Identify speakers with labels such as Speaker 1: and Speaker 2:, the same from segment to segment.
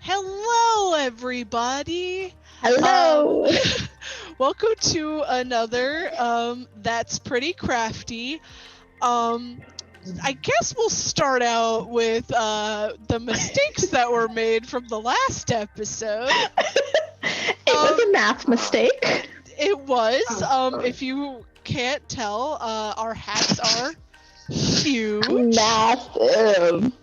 Speaker 1: Hello, everybody.
Speaker 2: Hello.
Speaker 1: Welcome to another That's Pretty Crafty. I guess we'll start out with the mistakes that were made from the last episode.
Speaker 2: It was a math mistake.
Speaker 1: It was. If you can't tell, our hats are huge.
Speaker 2: Massive.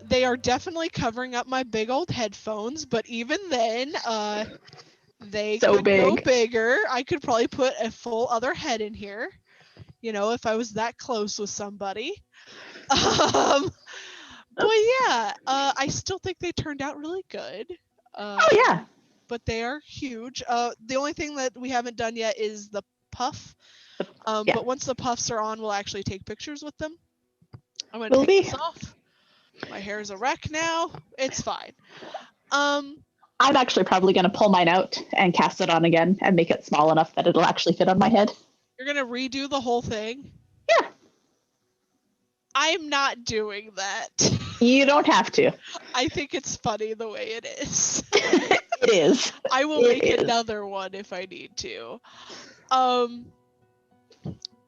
Speaker 1: They are definitely covering up my big old headphones, but even then, they
Speaker 2: So
Speaker 1: could go
Speaker 2: big.
Speaker 1: bigger. I could probably put a full other head in here, if I was that close with somebody. But yeah, I still think they turned out really good.
Speaker 2: Oh yeah.
Speaker 1: But they are huge. The only thing that we haven't done yet is the puff.
Speaker 2: Yeah.
Speaker 1: But once the puffs are on, we'll actually take pictures with them. I'm gonna
Speaker 2: Will
Speaker 1: take
Speaker 2: we?
Speaker 1: this off. My hair is a wreck now. It's fine.
Speaker 2: I'm actually probably going to pull mine out and cast it on again and make it small enough that it'll actually fit on my head.
Speaker 1: You're gonna redo the whole thing?
Speaker 2: Yeah.
Speaker 1: I'm not doing that.
Speaker 2: You don't have to.
Speaker 1: I think it's funny the way it is.
Speaker 2: It is.
Speaker 1: I will make another one if I need to.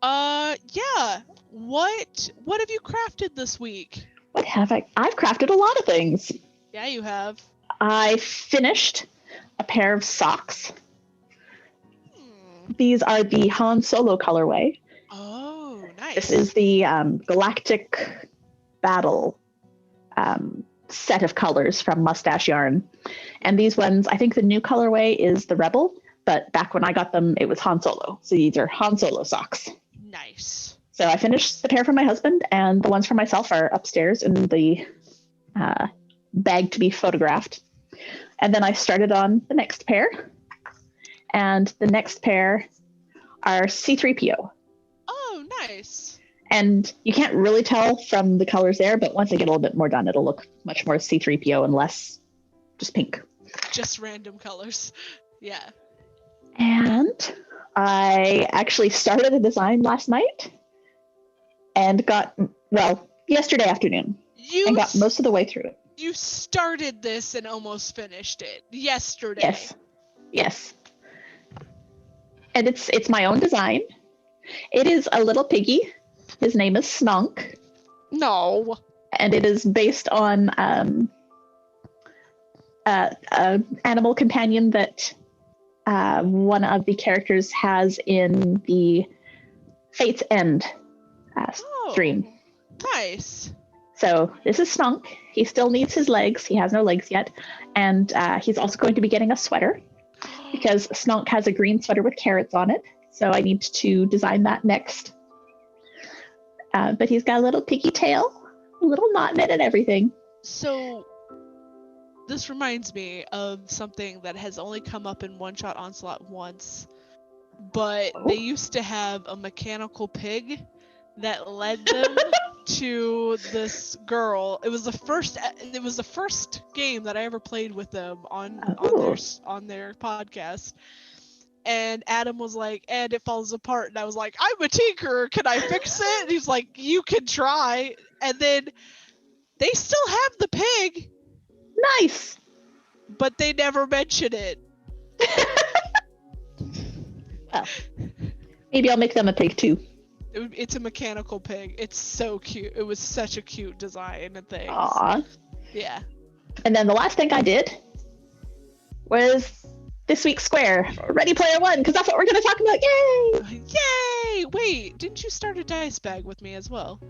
Speaker 1: Yeah. What have you crafted this week?
Speaker 2: What have I? I've crafted a lot of things.
Speaker 1: Yeah, you have.
Speaker 2: I finished a pair of socks. These are the Han Solo colorway.
Speaker 1: Oh, nice.
Speaker 2: This is the Galactic Battle set of colors from Mustache Yarn. And these ones, I think the new colorway is the Rebel, but back when I got them, it was Han Solo. So these are Han Solo socks.
Speaker 1: Nice.
Speaker 2: So I finished the pair for my husband, and the ones for myself are upstairs in the bag to be photographed. And then I started on the next pair. And the next pair are C-3PO.
Speaker 1: Oh, nice.
Speaker 2: And you can't really tell from the colors there, but once I get a little bit more done, it'll look much more C-3PO and less just pink.
Speaker 1: Just random colors. Yeah.
Speaker 2: And I actually started a design last night and yesterday afternoon. And got most of the way through it.
Speaker 1: You started this and almost finished it yesterday.
Speaker 2: Yes. And it's my own design. It is a little piggy. His name is Snunk.
Speaker 1: No.
Speaker 2: And it is based on an animal companion that one of the characters has in the Fate's End stream.
Speaker 1: Nice.
Speaker 2: So this is Snunk. He still needs his legs. He has no legs yet. And he's also going to be getting a sweater because Snunk has a green sweater with carrots on it. So I need to design that next. But he's got a little piggy tail, a little knot in it and everything.
Speaker 1: So this reminds me of something that has only come up in One Shot Onslaught once. But they used to have a mechanical pig that led them to this girl. It was the first game that I ever played with them on their podcast. And Adam was like, and it falls apart. And I was like, I'm a tinkerer. Can I fix it? And he's like, you can try. And then they still have the pig.
Speaker 2: Nice.
Speaker 1: But they never mention it.
Speaker 2: Well, maybe I'll make them a pig too.
Speaker 1: It's a mechanical pig. It's so cute. It was such a cute design and things.
Speaker 2: Aww.
Speaker 1: Yeah.
Speaker 2: And then the last thing I did was this week's square, Ready Player One, because that's what we're going to talk about. Yay!
Speaker 1: Yay! Wait, didn't you start a dice bag with me as well?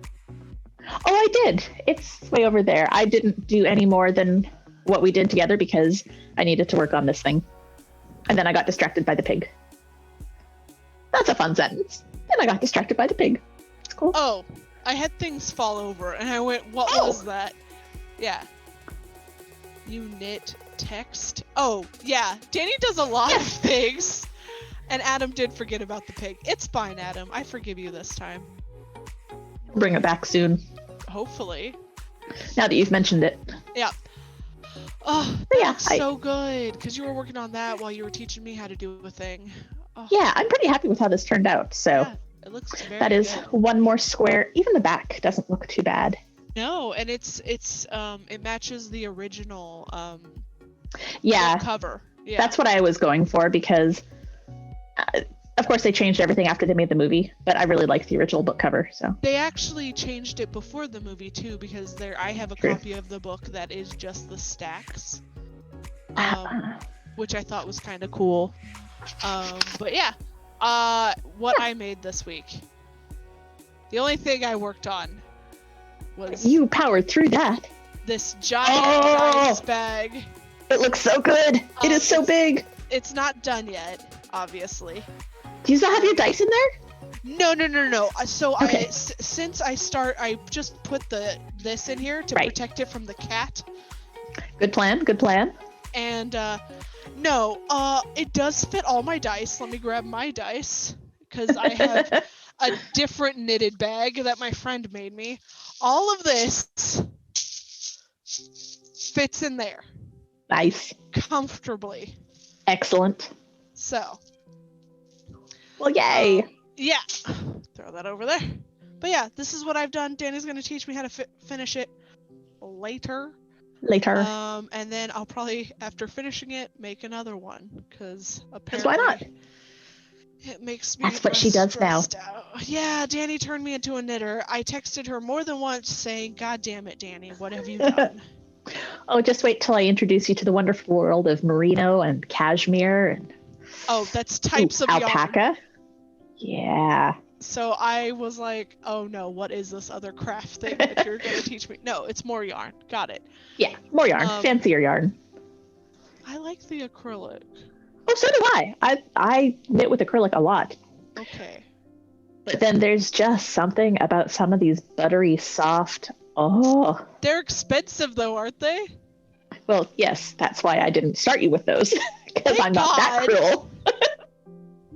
Speaker 2: Oh, I did. It's way over there. I didn't do any more than what we did together because I needed to work on this thing. And then I got distracted by the pig. That's a fun sentence. Then I got distracted by the pig. It's cool.
Speaker 1: Oh, I had things fall over and I went, what was that? Yeah. You knit text? Oh, yeah. Danie does a lot of things. And Adam did forget about the pig. It's fine, Adam. I forgive you this time.
Speaker 2: Bring it back soon.
Speaker 1: Hopefully.
Speaker 2: Now that you've mentioned it.
Speaker 1: Yeah. Oh, that's so good. Because you were working on that while you were teaching me how to do a thing. Oh.
Speaker 2: Yeah, I'm pretty happy with how this turned out. So
Speaker 1: yeah, it looks very
Speaker 2: that is
Speaker 1: good.
Speaker 2: One more square. Even the back doesn't look too bad.
Speaker 1: No, and it matches the original
Speaker 2: Yeah,
Speaker 1: book cover. Yeah.
Speaker 2: that's what I was going for because, of course, they changed everything after they made the movie. But I really like the original book cover. So
Speaker 1: They actually changed it before the movie too, because I have a
Speaker 2: True.
Speaker 1: copy of the book that is just the stacks,
Speaker 2: Ah.
Speaker 1: which I thought was kind of cool. But yeah, what I made this week. The only thing I worked on was
Speaker 2: You powered through that.
Speaker 1: this giant dice bag.
Speaker 2: It looks so good. It is so big.
Speaker 1: It's not done yet, obviously.
Speaker 2: Do you still have your dice in there?
Speaker 1: No. So
Speaker 2: Okay.
Speaker 1: since I just put this in here to protect it from the cat.
Speaker 2: Good plan. Good plan.
Speaker 1: And no, it does fit all my dice. Let me grab my dice because I have a different knitted bag that my friend made me. All of this fits in there.
Speaker 2: Nice.
Speaker 1: Comfortably.
Speaker 2: Excellent.
Speaker 1: So.
Speaker 2: Well, yay.
Speaker 1: Yeah. Throw that over there. But yeah, this is what I've done. Danny's going to teach me how to finish it later. And then I'll probably, after finishing it, make another one. Because apparently...
Speaker 2: why not?
Speaker 1: It makes me
Speaker 2: That's what she does now.
Speaker 1: out. Yeah, Danie turned me into a knitter. I texted her more than once saying, God damn it, Danie, what have you done?
Speaker 2: Oh, just wait till I introduce you to the wonderful world of merino and cashmere and
Speaker 1: that's types of
Speaker 2: alpaca.
Speaker 1: yarn.
Speaker 2: Yeah.
Speaker 1: So I was like, oh no, what is this other craft thing that you're going to teach me? No, it's more yarn. Got it.
Speaker 2: Yeah, more yarn. Fancier yarn.
Speaker 1: I like the acrylic.
Speaker 2: Oh, so do I. I knit with acrylic a lot.
Speaker 1: Okay.
Speaker 2: But then there's just something about some of these buttery, soft... Oh.
Speaker 1: They're expensive though, aren't they?
Speaker 2: Well, yes. That's why I didn't start you with those. Because I'm not that cruel.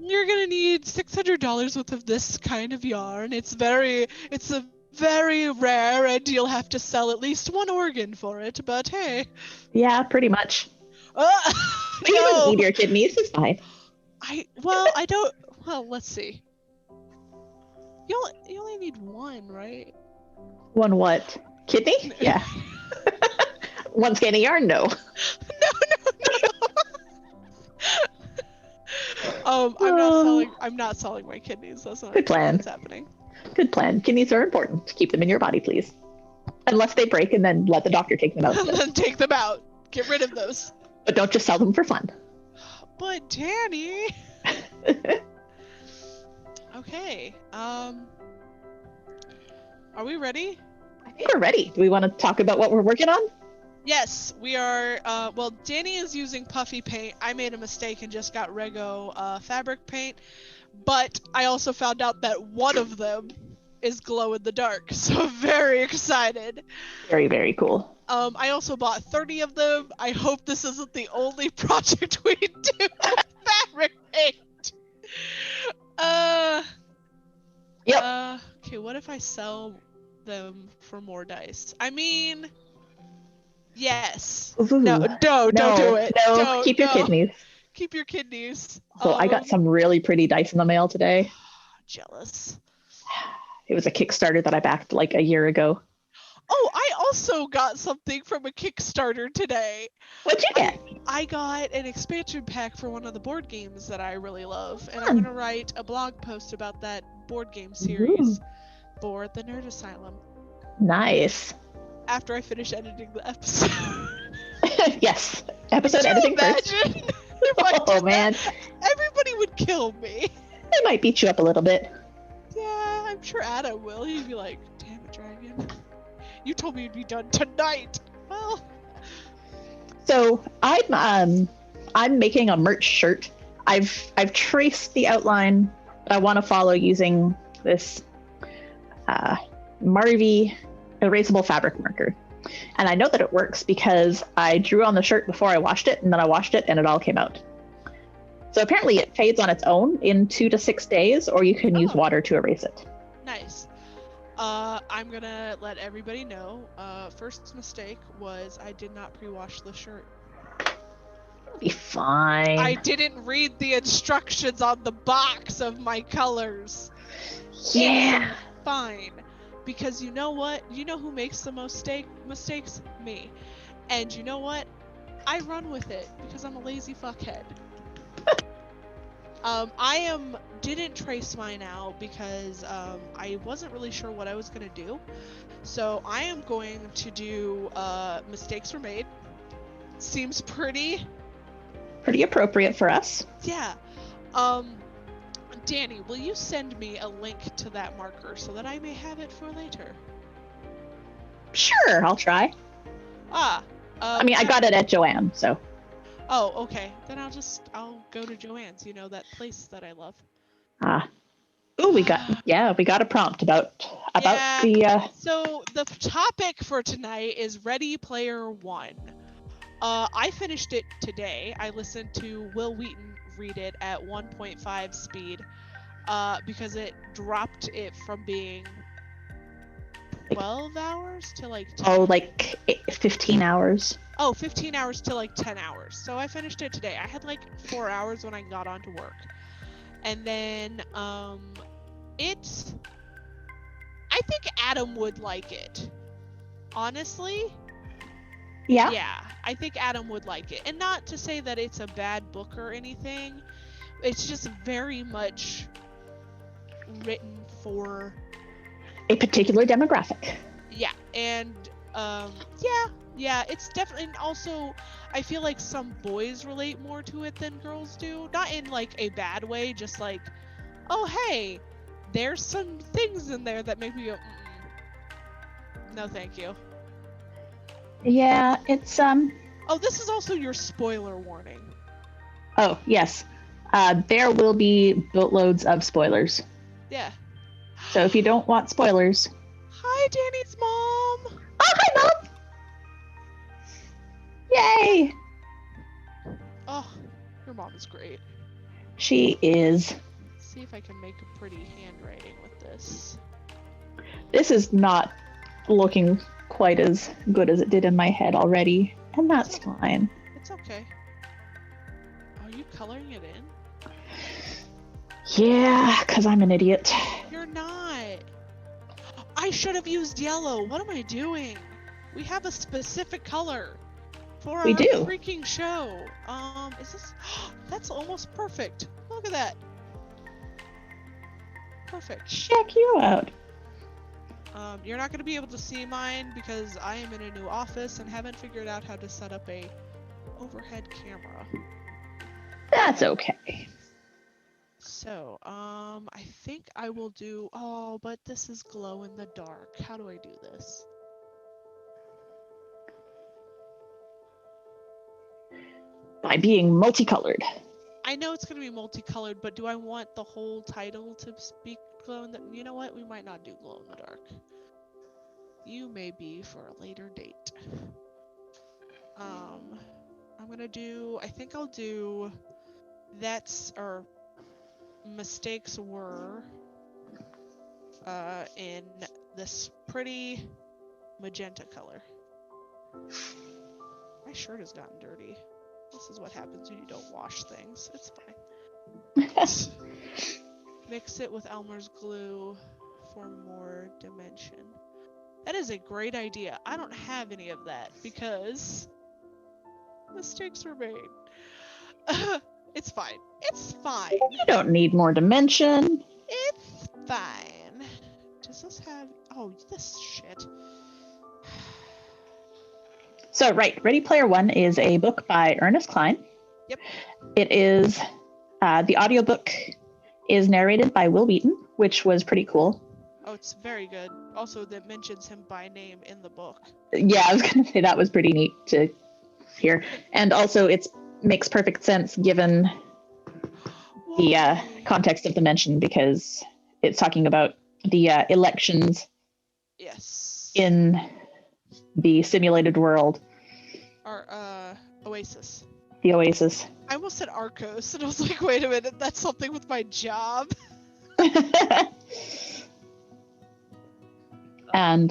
Speaker 1: You're going to need $600 worth of this kind of yarn. It's a very rare, and you'll have to sell at least one organ for it, but hey.
Speaker 2: Yeah, pretty much.
Speaker 1: But
Speaker 2: you don't need your kidneys, it's fine.
Speaker 1: I don't. Well, let's see. You only need one, right?
Speaker 2: One what? Kidney? Yeah. One skein of yarn? No.
Speaker 1: I'm not selling my kidneys. That's not
Speaker 2: Good plan.
Speaker 1: What's happening.
Speaker 2: Good plan. Kidneys are important. Keep them in your body, please. Unless they break, and then let the doctor take them out.
Speaker 1: Then take them out. Get rid of those.
Speaker 2: But don't just sell them for fun.
Speaker 1: But Danie. Okay. Are we ready?
Speaker 2: I think we're ready. Do we want to talk about what we're working on?
Speaker 1: Yes, we are. Well, Danie is using puffy paint. I made a mistake and just got Rego fabric paint. But I also found out that one of them is glow in the dark. So I'm very excited.
Speaker 2: Very, very cool.
Speaker 1: I also bought 30 of them. I hope this isn't the only project we do with fabric paint.
Speaker 2: Yep.
Speaker 1: Okay, what if I sell them for more dice? I mean, yes.
Speaker 2: Ooh,
Speaker 1: no, don't do it.
Speaker 2: No, keep your kidneys.
Speaker 1: Keep your kidneys.
Speaker 2: So I got some really pretty dice in the mail today.
Speaker 1: Jealous.
Speaker 2: It was a Kickstarter that I backed like a year ago.
Speaker 1: Oh, I also got something from a Kickstarter today.
Speaker 2: What'd you get?
Speaker 1: I got an expansion pack for one of the board games that I really love, and I'm going to write a blog post about that board game series for the Nerd Asylum.
Speaker 2: Nice.
Speaker 1: After I finish editing the episode.
Speaker 2: Yes. Episode editing first. Oh, man.
Speaker 1: Everybody would kill me.
Speaker 2: They might beat you up a little bit.
Speaker 1: Yeah, I'm sure Adam will. He'd be like, damn it, Dragon. You told me you'd be done tonight. Well.
Speaker 2: So I'm making a merch shirt. I've traced the outline that I want to follow using this Marvy erasable fabric marker. And I know that it works because I drew on the shirt before I washed it, and then I washed it and it all came out. So apparently it fades on its own in 2 to 6 days, or you can use water to erase it.
Speaker 1: Nice. I'm gonna let everybody know. First mistake was I did not pre-wash the shirt.
Speaker 2: It'll be fine.
Speaker 1: I didn't read the instructions on the box of my colors.
Speaker 2: Yeah.
Speaker 1: It's fine. Because you know what? You know who makes the most mistakes? Me. And you know what? I run with it because I'm a lazy fuckhead. Didn't trace mine out because I wasn't really sure what I was gonna do. So I am going to do mistakes were made. Seems pretty
Speaker 2: appropriate for us.
Speaker 1: Yeah. Danie, will you send me a link to that marker so that I may have it for later?
Speaker 2: Sure, I'll try. I mean, I got it at Joanne, so.
Speaker 1: Oh, okay. Then I'll go to Joanne's, that place that I love.
Speaker 2: Oh, we got a prompt about the.
Speaker 1: So the topic for tonight is Ready Player One. I finished it today. I listened to Will Wheaton read it at 1.5 speed, because it dropped it from being 12 hours to like 10.
Speaker 2: Oh, like 15 hours.
Speaker 1: Oh, 15 hours to like 10 hours. So I finished it today. I had like 4 hours when I got onto work. And then, I think Adam would like it. Honestly.
Speaker 2: Yeah?
Speaker 1: Yeah, I think Adam would like it. And not to say that it's a bad book or anything. It's just very much written for
Speaker 2: a particular demographic.
Speaker 1: Yeah, and yeah, it's definitely, and also I feel like some boys relate more to it than girls do. Not in like a bad way, just like, oh hey, there's some things in there that make me go, no thank you.
Speaker 2: Yeah, it's
Speaker 1: Oh, this is also your spoiler warning.
Speaker 2: Oh, yes. There will be boatloads of spoilers.
Speaker 1: Yeah.
Speaker 2: So if you don't want spoilers.
Speaker 1: Hi, Danie's mom.
Speaker 2: Oh, hi, Mom. Yay.
Speaker 1: Oh, your mom is great.
Speaker 2: She is.
Speaker 1: Let's see if I can make a pretty handwriting with this.
Speaker 2: This is not looking quite as good as it did in my head already, and that's fine.
Speaker 1: It's okay. Are you coloring it in?
Speaker 2: Yeah, because I'm an idiot.
Speaker 1: You're not. I should have used yellow. What am I doing? We have a specific color for our freaking show. Is this? That's almost perfect. Look at that. Perfect.
Speaker 2: Check you out.
Speaker 1: You're not going to be able to see mine because I am in a new office and haven't figured out how to set up a overhead camera.
Speaker 2: That's okay.
Speaker 1: So, I think I will do, oh, but this is glow in the dark. How do I do this?
Speaker 2: By being multicolored.
Speaker 1: I know it's going to be multicolored, but do I want the whole title to speak glow in the, you know what? We might not do glow in the dark. You may be for a later date. I'm going to do, I think I'll do mistakes were in this pretty magenta color. My shirt has gotten dirty. This is what happens when you don't wash things. It's fine. Mix it with Elmer's glue for more dimension. That is a great idea. I don't have any of that because mistakes were made. It's fine. It's fine.
Speaker 2: You don't need more dimension.
Speaker 1: It's fine. Does this have... Oh, this shit.
Speaker 2: So, right. Ready Player One is a book by Ernest Cline.
Speaker 1: Yep.
Speaker 2: It is... the audiobook is narrated by Will Wheaton, which was pretty cool.
Speaker 1: Oh, it's very good. Also, that mentions him by name in the book.
Speaker 2: Yeah, I was going to say that was pretty neat to hear. And also, it makes perfect sense given the context of the mention, because it's talking about the elections in the simulated world.
Speaker 1: Our Oasis.
Speaker 2: The Oasis.
Speaker 1: I almost said Arcos, and I was like, wait a minute, that's something with my job.
Speaker 2: And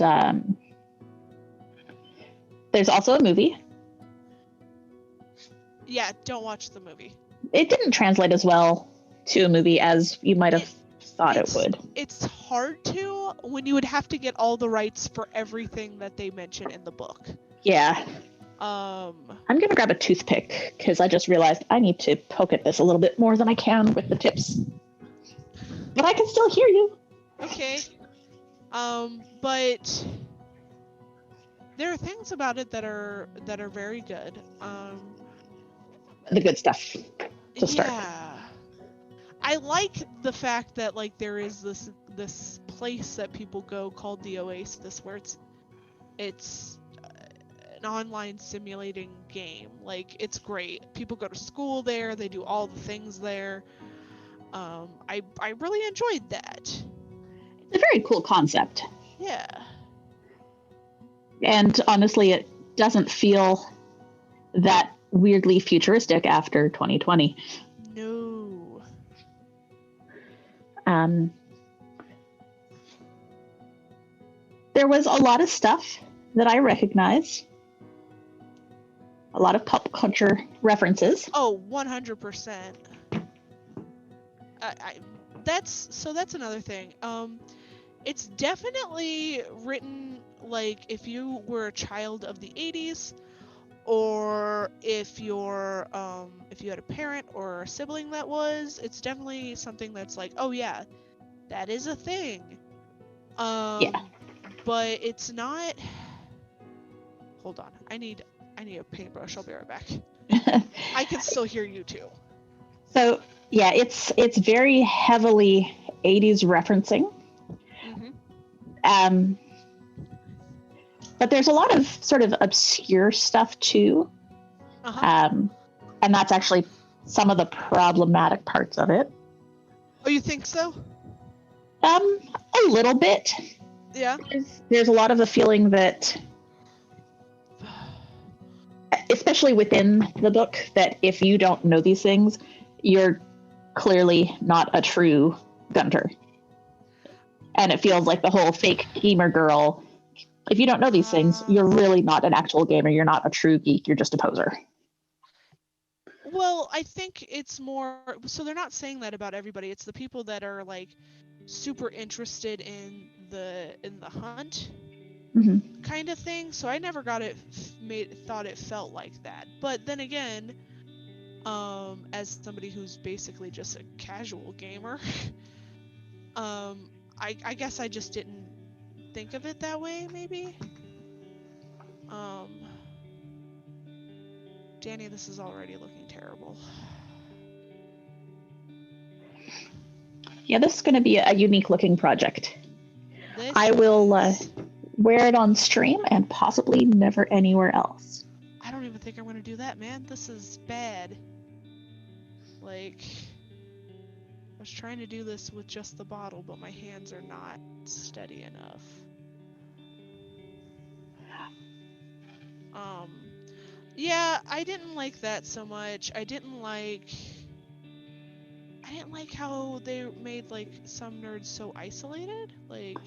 Speaker 2: there's also a movie.
Speaker 1: Yeah, don't watch the movie.
Speaker 2: It didn't translate as well to a movie as you might have thought it would.
Speaker 1: It's hard to when you would have to get all the rights for everything that they mention in the book.
Speaker 2: Yeah. I'm gonna grab a toothpick because I just realized I need to poke at this a little bit more than I can with the tips. But I can still hear you.
Speaker 1: Okay. But there are things about it that are very good.
Speaker 2: The good stuff to start.
Speaker 1: Yeah. I like the fact that like there is this place that people go called the Oasis where it's an online simulating game. Like it's great. People go to school there, they do all the things there. I really enjoyed that.
Speaker 2: It's a very cool concept.
Speaker 1: Yeah.
Speaker 2: And honestly, it doesn't feel that weirdly futuristic after 2020.
Speaker 1: No.
Speaker 2: There was a lot of stuff that I recognized. A lot of pop culture references.
Speaker 1: Oh, 100%. That's another thing. It's definitely written like if you were a child of the 80s, or if you had a parent or a sibling that was, it's definitely something that's like, oh yeah, that is a thing.
Speaker 2: Yeah.
Speaker 1: But it's not. Hold on, I need a paintbrush. I'll be right back. I can still hear you too.
Speaker 2: So yeah, it's very heavily 80s referencing.
Speaker 1: Mm-hmm.
Speaker 2: But there's a lot of sort of obscure stuff too.
Speaker 1: Uh-huh.
Speaker 2: And that's actually some of the problematic parts of it.
Speaker 1: Oh, you think so?
Speaker 2: A little bit.
Speaker 1: Yeah.
Speaker 2: There's a lot of the feeling that, especially within the book, that if you don't know these things, you're clearly not a true gunter. And it feels like the whole fake gamer girl. If you don't know these things, you're really not an actual gamer. You're not a true geek. You're just a poser.
Speaker 1: Well, I think it's more. So they're not saying that about everybody. It's the people that are like super interested in the hunt kind of thing. So I never got it thought it felt like that. But then again, as somebody who's basically just a casual gamer, I guess I just didn't think of it that way, maybe. Danie, this is already looking terrible.
Speaker 2: Yeah, this is going to be a unique looking project. I will wear it on stream and possibly never anywhere else.
Speaker 1: I don't even think I'm going to do that, man. This is bad. Like, I was trying to do this with just the bottle, but my hands are not steady enough. Yeah, I didn't like that so much. I didn't like how they made like some nerds so isolated. Like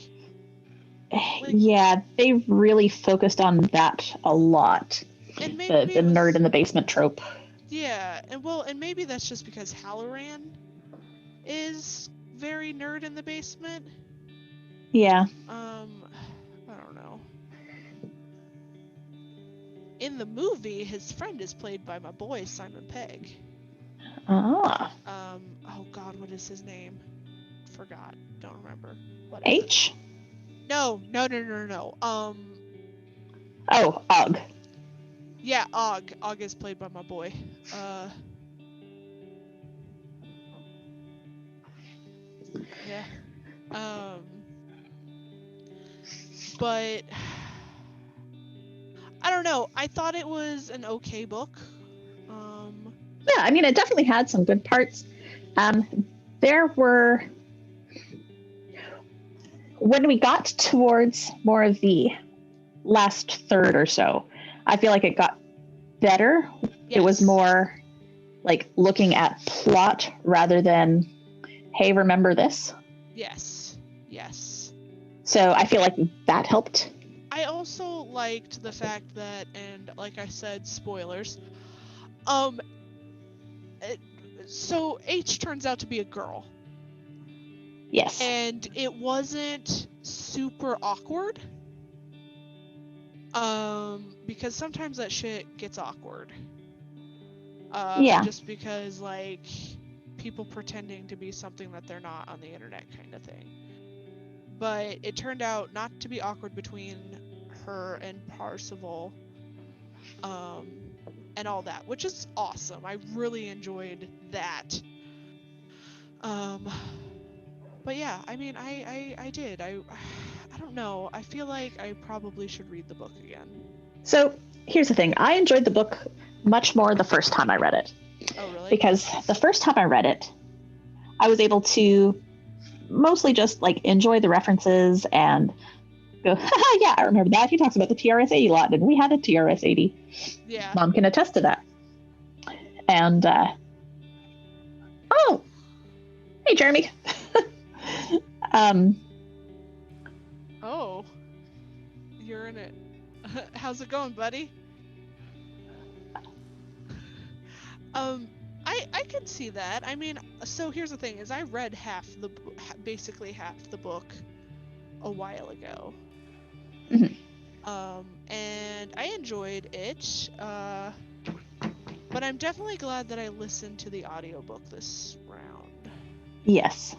Speaker 2: yeah, they really focused on that a lot.
Speaker 1: And maybe
Speaker 2: the nerd in the basement trope.
Speaker 1: Yeah, and maybe that's just because Halloran is very nerd in the basement.
Speaker 2: Yeah.
Speaker 1: I don't know. In the movie, his friend is played by my boy Simon Pegg.
Speaker 2: Ah.
Speaker 1: Oh God, what is his name? Forgot. Don't remember. Whatever.
Speaker 2: H?
Speaker 1: No.
Speaker 2: Oh, Og.
Speaker 1: Yeah, Og. Og is played by my boy. Yeah. But I don't know. I thought it was an okay book.
Speaker 2: Yeah, I mean, it definitely had some good parts. There were, when we got towards more of the last third or so, I feel like it got better. Yes. It was more like looking at plot rather than, hey, remember this?
Speaker 1: Yes.
Speaker 2: So I feel like that helped.
Speaker 1: I also liked the fact that, and like I said, spoilers, so H turns out to be a girl.
Speaker 2: Yes.
Speaker 1: And it wasn't super awkward. Because sometimes that shit gets awkward.
Speaker 2: Yeah.
Speaker 1: Just because, like, people pretending to be something that they're not on the internet kind of thing. But it turned out not to be awkward between her and Parsival, and all that, which is awesome. I really enjoyed that. But yeah, I mean, I did. I don't know. I feel like I probably should read the book again.
Speaker 2: So here's the thing. I enjoyed the book much more the first time I read it.
Speaker 1: Oh, really?
Speaker 2: Because the first time I read it, I was able to mostly just like enjoy the references and go, yeah, I remember that. He talks about the TRS-80 a lot, and we had a TRS-80.
Speaker 1: Yeah.
Speaker 2: Mom can attest to that. And, oh, hey, Jeremy.
Speaker 1: Oh, you're in it. How's it going, buddy? I could see that. I mean, so here's the thing: is I read basically half the book a while ago.
Speaker 2: Mm-hmm.
Speaker 1: And I enjoyed it. But I'm definitely glad that I listened to the audiobook this round.
Speaker 2: Yes.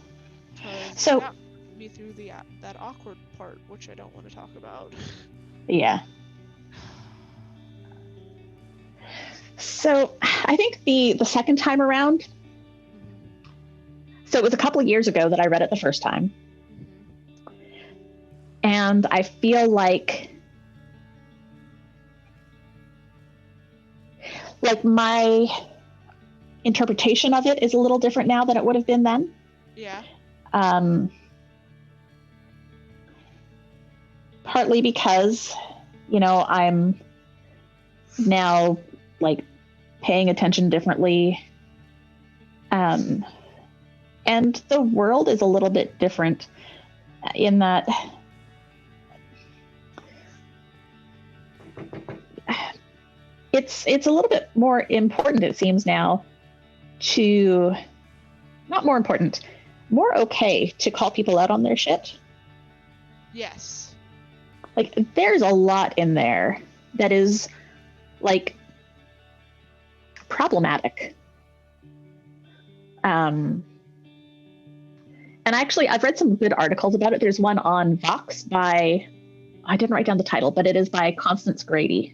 Speaker 1: So it got me through that awkward part, which I don't want to talk about.
Speaker 2: Yeah. So I think the second time around, so it was a couple of years ago that I read it the first time. And I feel like my interpretation of it is a little different now than it would have been then.
Speaker 1: Yeah.
Speaker 2: Partly because, I'm now like paying attention differently. And the world is a little bit different in that it's a little bit more important, it seems now, more okay to call people out on their shit.
Speaker 1: Yes.
Speaker 2: Like, there's a lot in there that is, like, problematic. And actually, I've read some good articles about it. There's one on Vox by, I didn't write down the title, but it is by Constance Grady,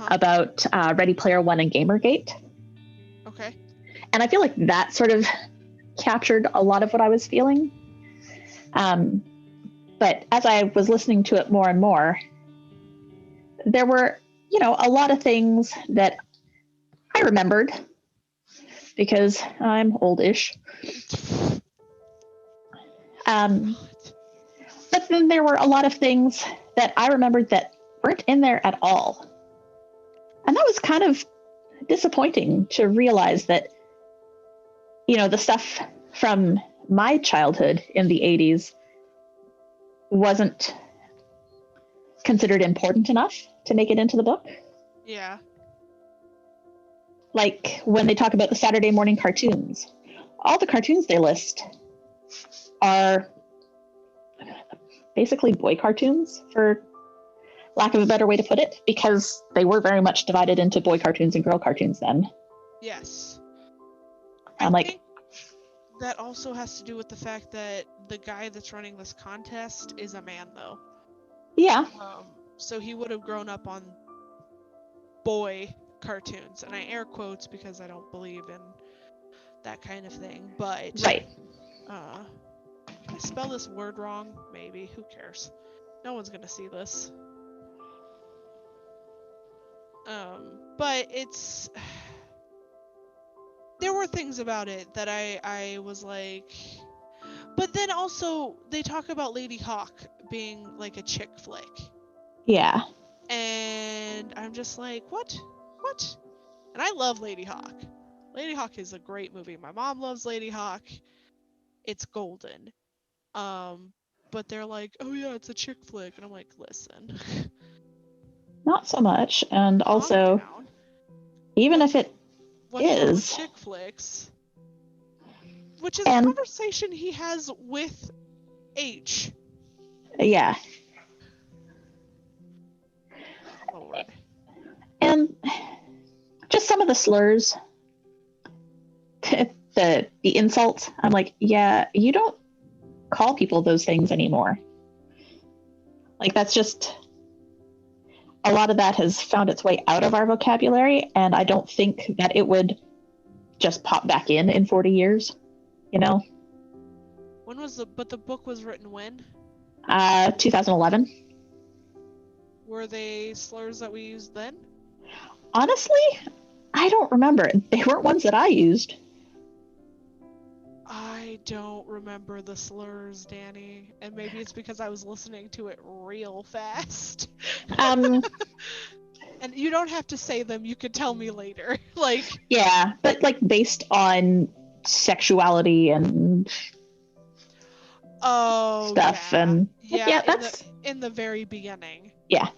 Speaker 2: about Ready Player One and Gamergate.
Speaker 1: Okay.
Speaker 2: And I feel like that sort of captured a lot of what I was feeling. But as I was listening to it more and more, there were, a lot of things that I remembered because I'm oldish. But then there were a lot of things that I remembered that weren't in there at all. And that was kind of disappointing to realize that, the stuff from my childhood in the 80s wasn't considered important enough to make it into the book.
Speaker 1: Yeah.
Speaker 2: Like when they talk about the Saturday morning cartoons, all the cartoons they list are basically boy cartoons, for lack of a better way to put it, because they were very much divided into boy cartoons and girl cartoons then.
Speaker 1: Yes.
Speaker 2: I think
Speaker 1: that also has to do with the fact that the guy that's running this contest is a man, though.
Speaker 2: Yeah.
Speaker 1: So he would have grown up on boy cartoons, and I air quotes because I don't believe in that kind of thing, but
Speaker 2: right.
Speaker 1: Can I spell this word wrong? Maybe. Who cares? No one's gonna see this. But it's... There were things about it that I was like... But then also, they talk about Lady Hawk being like a chick flick.
Speaker 2: Yeah.
Speaker 1: And I'm just like, what? And I love Lady Hawk. Lady Hawk is a great movie. My mom loves Lady Hawk. It's golden. But they're like, oh yeah, it's a chick flick. And I'm like, listen.
Speaker 2: Not so much. And also, even if it is
Speaker 1: chick flicks, which is a conversation he has with H.
Speaker 2: Yeah.
Speaker 1: Lord.
Speaker 2: And just some of the slurs, the insults. I'm like, yeah, you don't call people those things anymore. Like, that's just, a lot of that has found its way out of our vocabulary, and I don't think that it would just pop back in 40 years, you know?
Speaker 1: When was but the book was written when?
Speaker 2: 2011.
Speaker 1: Were they slurs that we used then?
Speaker 2: Honestly, I don't remember. They weren't ones that I used.
Speaker 1: I don't remember the slurs, Danie. And maybe it's because I was listening to it real fast.
Speaker 2: Um,
Speaker 1: And you don't have to say them, you could tell me later. Like,
Speaker 2: yeah, but like based on sexuality and stuff,
Speaker 1: yeah.
Speaker 2: and
Speaker 1: Yeah,
Speaker 2: that's
Speaker 1: in the very beginning.
Speaker 2: yeah.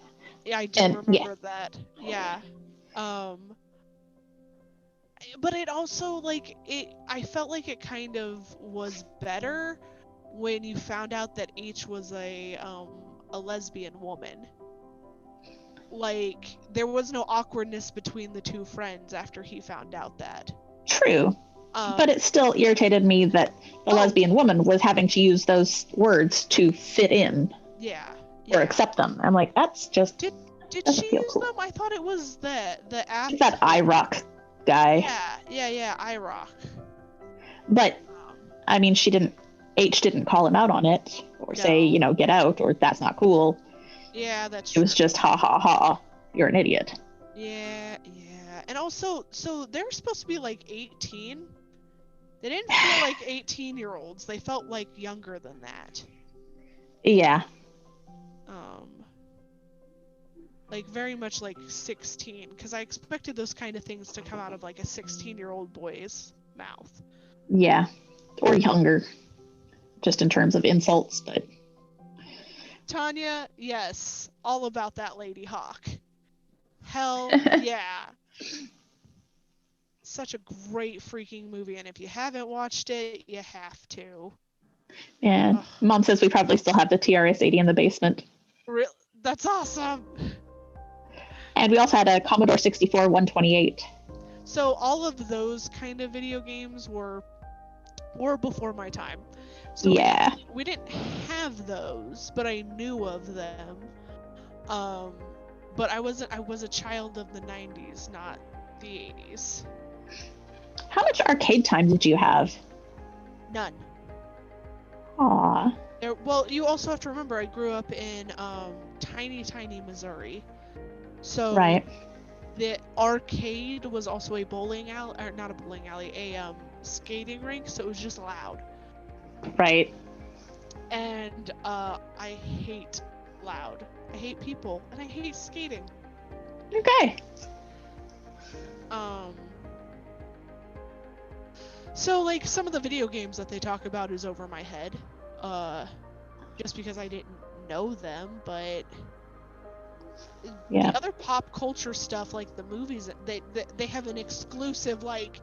Speaker 1: Yeah, I do remember that. Yeah. But it also, like, I felt like it kind of was better when you found out that H was a lesbian woman. Like, there was no awkwardness between the two friends after he found out that.
Speaker 2: True. But it still irritated me that the lesbian woman was having to use those words to fit in.
Speaker 1: Yeah.
Speaker 2: Or accept them. I'm like, that's just
Speaker 1: Did she use
Speaker 2: cool.
Speaker 1: them? I thought it was the app.
Speaker 2: That IROC guy.
Speaker 1: Yeah, IROC.
Speaker 2: But I mean, H didn't call him out on it or say, you know, get out or that's not cool.
Speaker 1: Yeah, that's
Speaker 2: true. It was just ha ha ha, you're an idiot.
Speaker 1: Yeah. And also, so they're supposed to be like 18. They didn't feel like 18-year-olds. They felt like younger than that.
Speaker 2: Yeah.
Speaker 1: Like very much like 16, because I expected those kind of things to come out of like a 16-year-old boy's mouth.
Speaker 2: Yeah. Or younger. Just in terms of insults, but
Speaker 1: Tanya, yes, all about that Lady Hawk. Hell yeah. Such a great freaking movie, and if you haven't watched it, you have to.
Speaker 2: Yeah. Mom says we probably still have the TRS-80 in the basement.
Speaker 1: Really? That's awesome.
Speaker 2: And we also had a Commodore 64 128.
Speaker 1: So all of those kind of video games were before my time. So
Speaker 2: yeah.
Speaker 1: We didn't have those, but I knew of them. But I was a child of the 90s, not the 80s.
Speaker 2: How much arcade time did you have?
Speaker 1: None.
Speaker 2: Aww.
Speaker 1: Well, you also have to remember I grew up in tiny Missouri. So
Speaker 2: right.
Speaker 1: The arcade was also a bowling alley, or not a bowling alley, a skating rink, so it was just loud.
Speaker 2: Right.
Speaker 1: And I hate loud. I hate people, and I hate skating.
Speaker 2: Okay.
Speaker 1: So like some of the video games that they talk about is over my head, just because I didn't know them, but
Speaker 2: yeah.
Speaker 1: The other pop culture stuff, like the movies, they have an exclusive like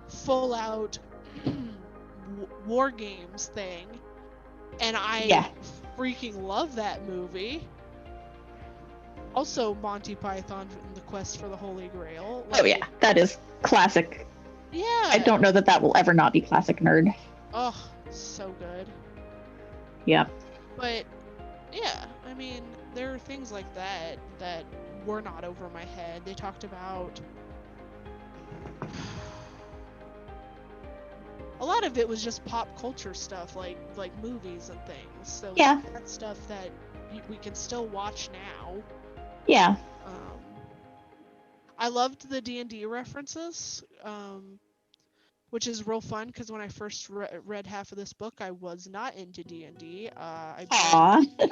Speaker 1: full out war games thing, and I freaking love that movie. Also, Monty Python and the Quest for the Holy Grail.
Speaker 2: Like, oh yeah, that is classic.
Speaker 1: Yeah.
Speaker 2: I don't know that will ever not be classic nerd.
Speaker 1: Oh, so good.
Speaker 2: Yeah.
Speaker 1: But yeah, I mean, there are things like that that were not over my head. They talked about a lot of it was just pop culture stuff, like movies and things. So
Speaker 2: yeah,
Speaker 1: that's stuff that we can still watch now.
Speaker 2: Yeah.
Speaker 1: I loved the D&D references, which is real fun because when I first read half of this book, I was not into D&D. I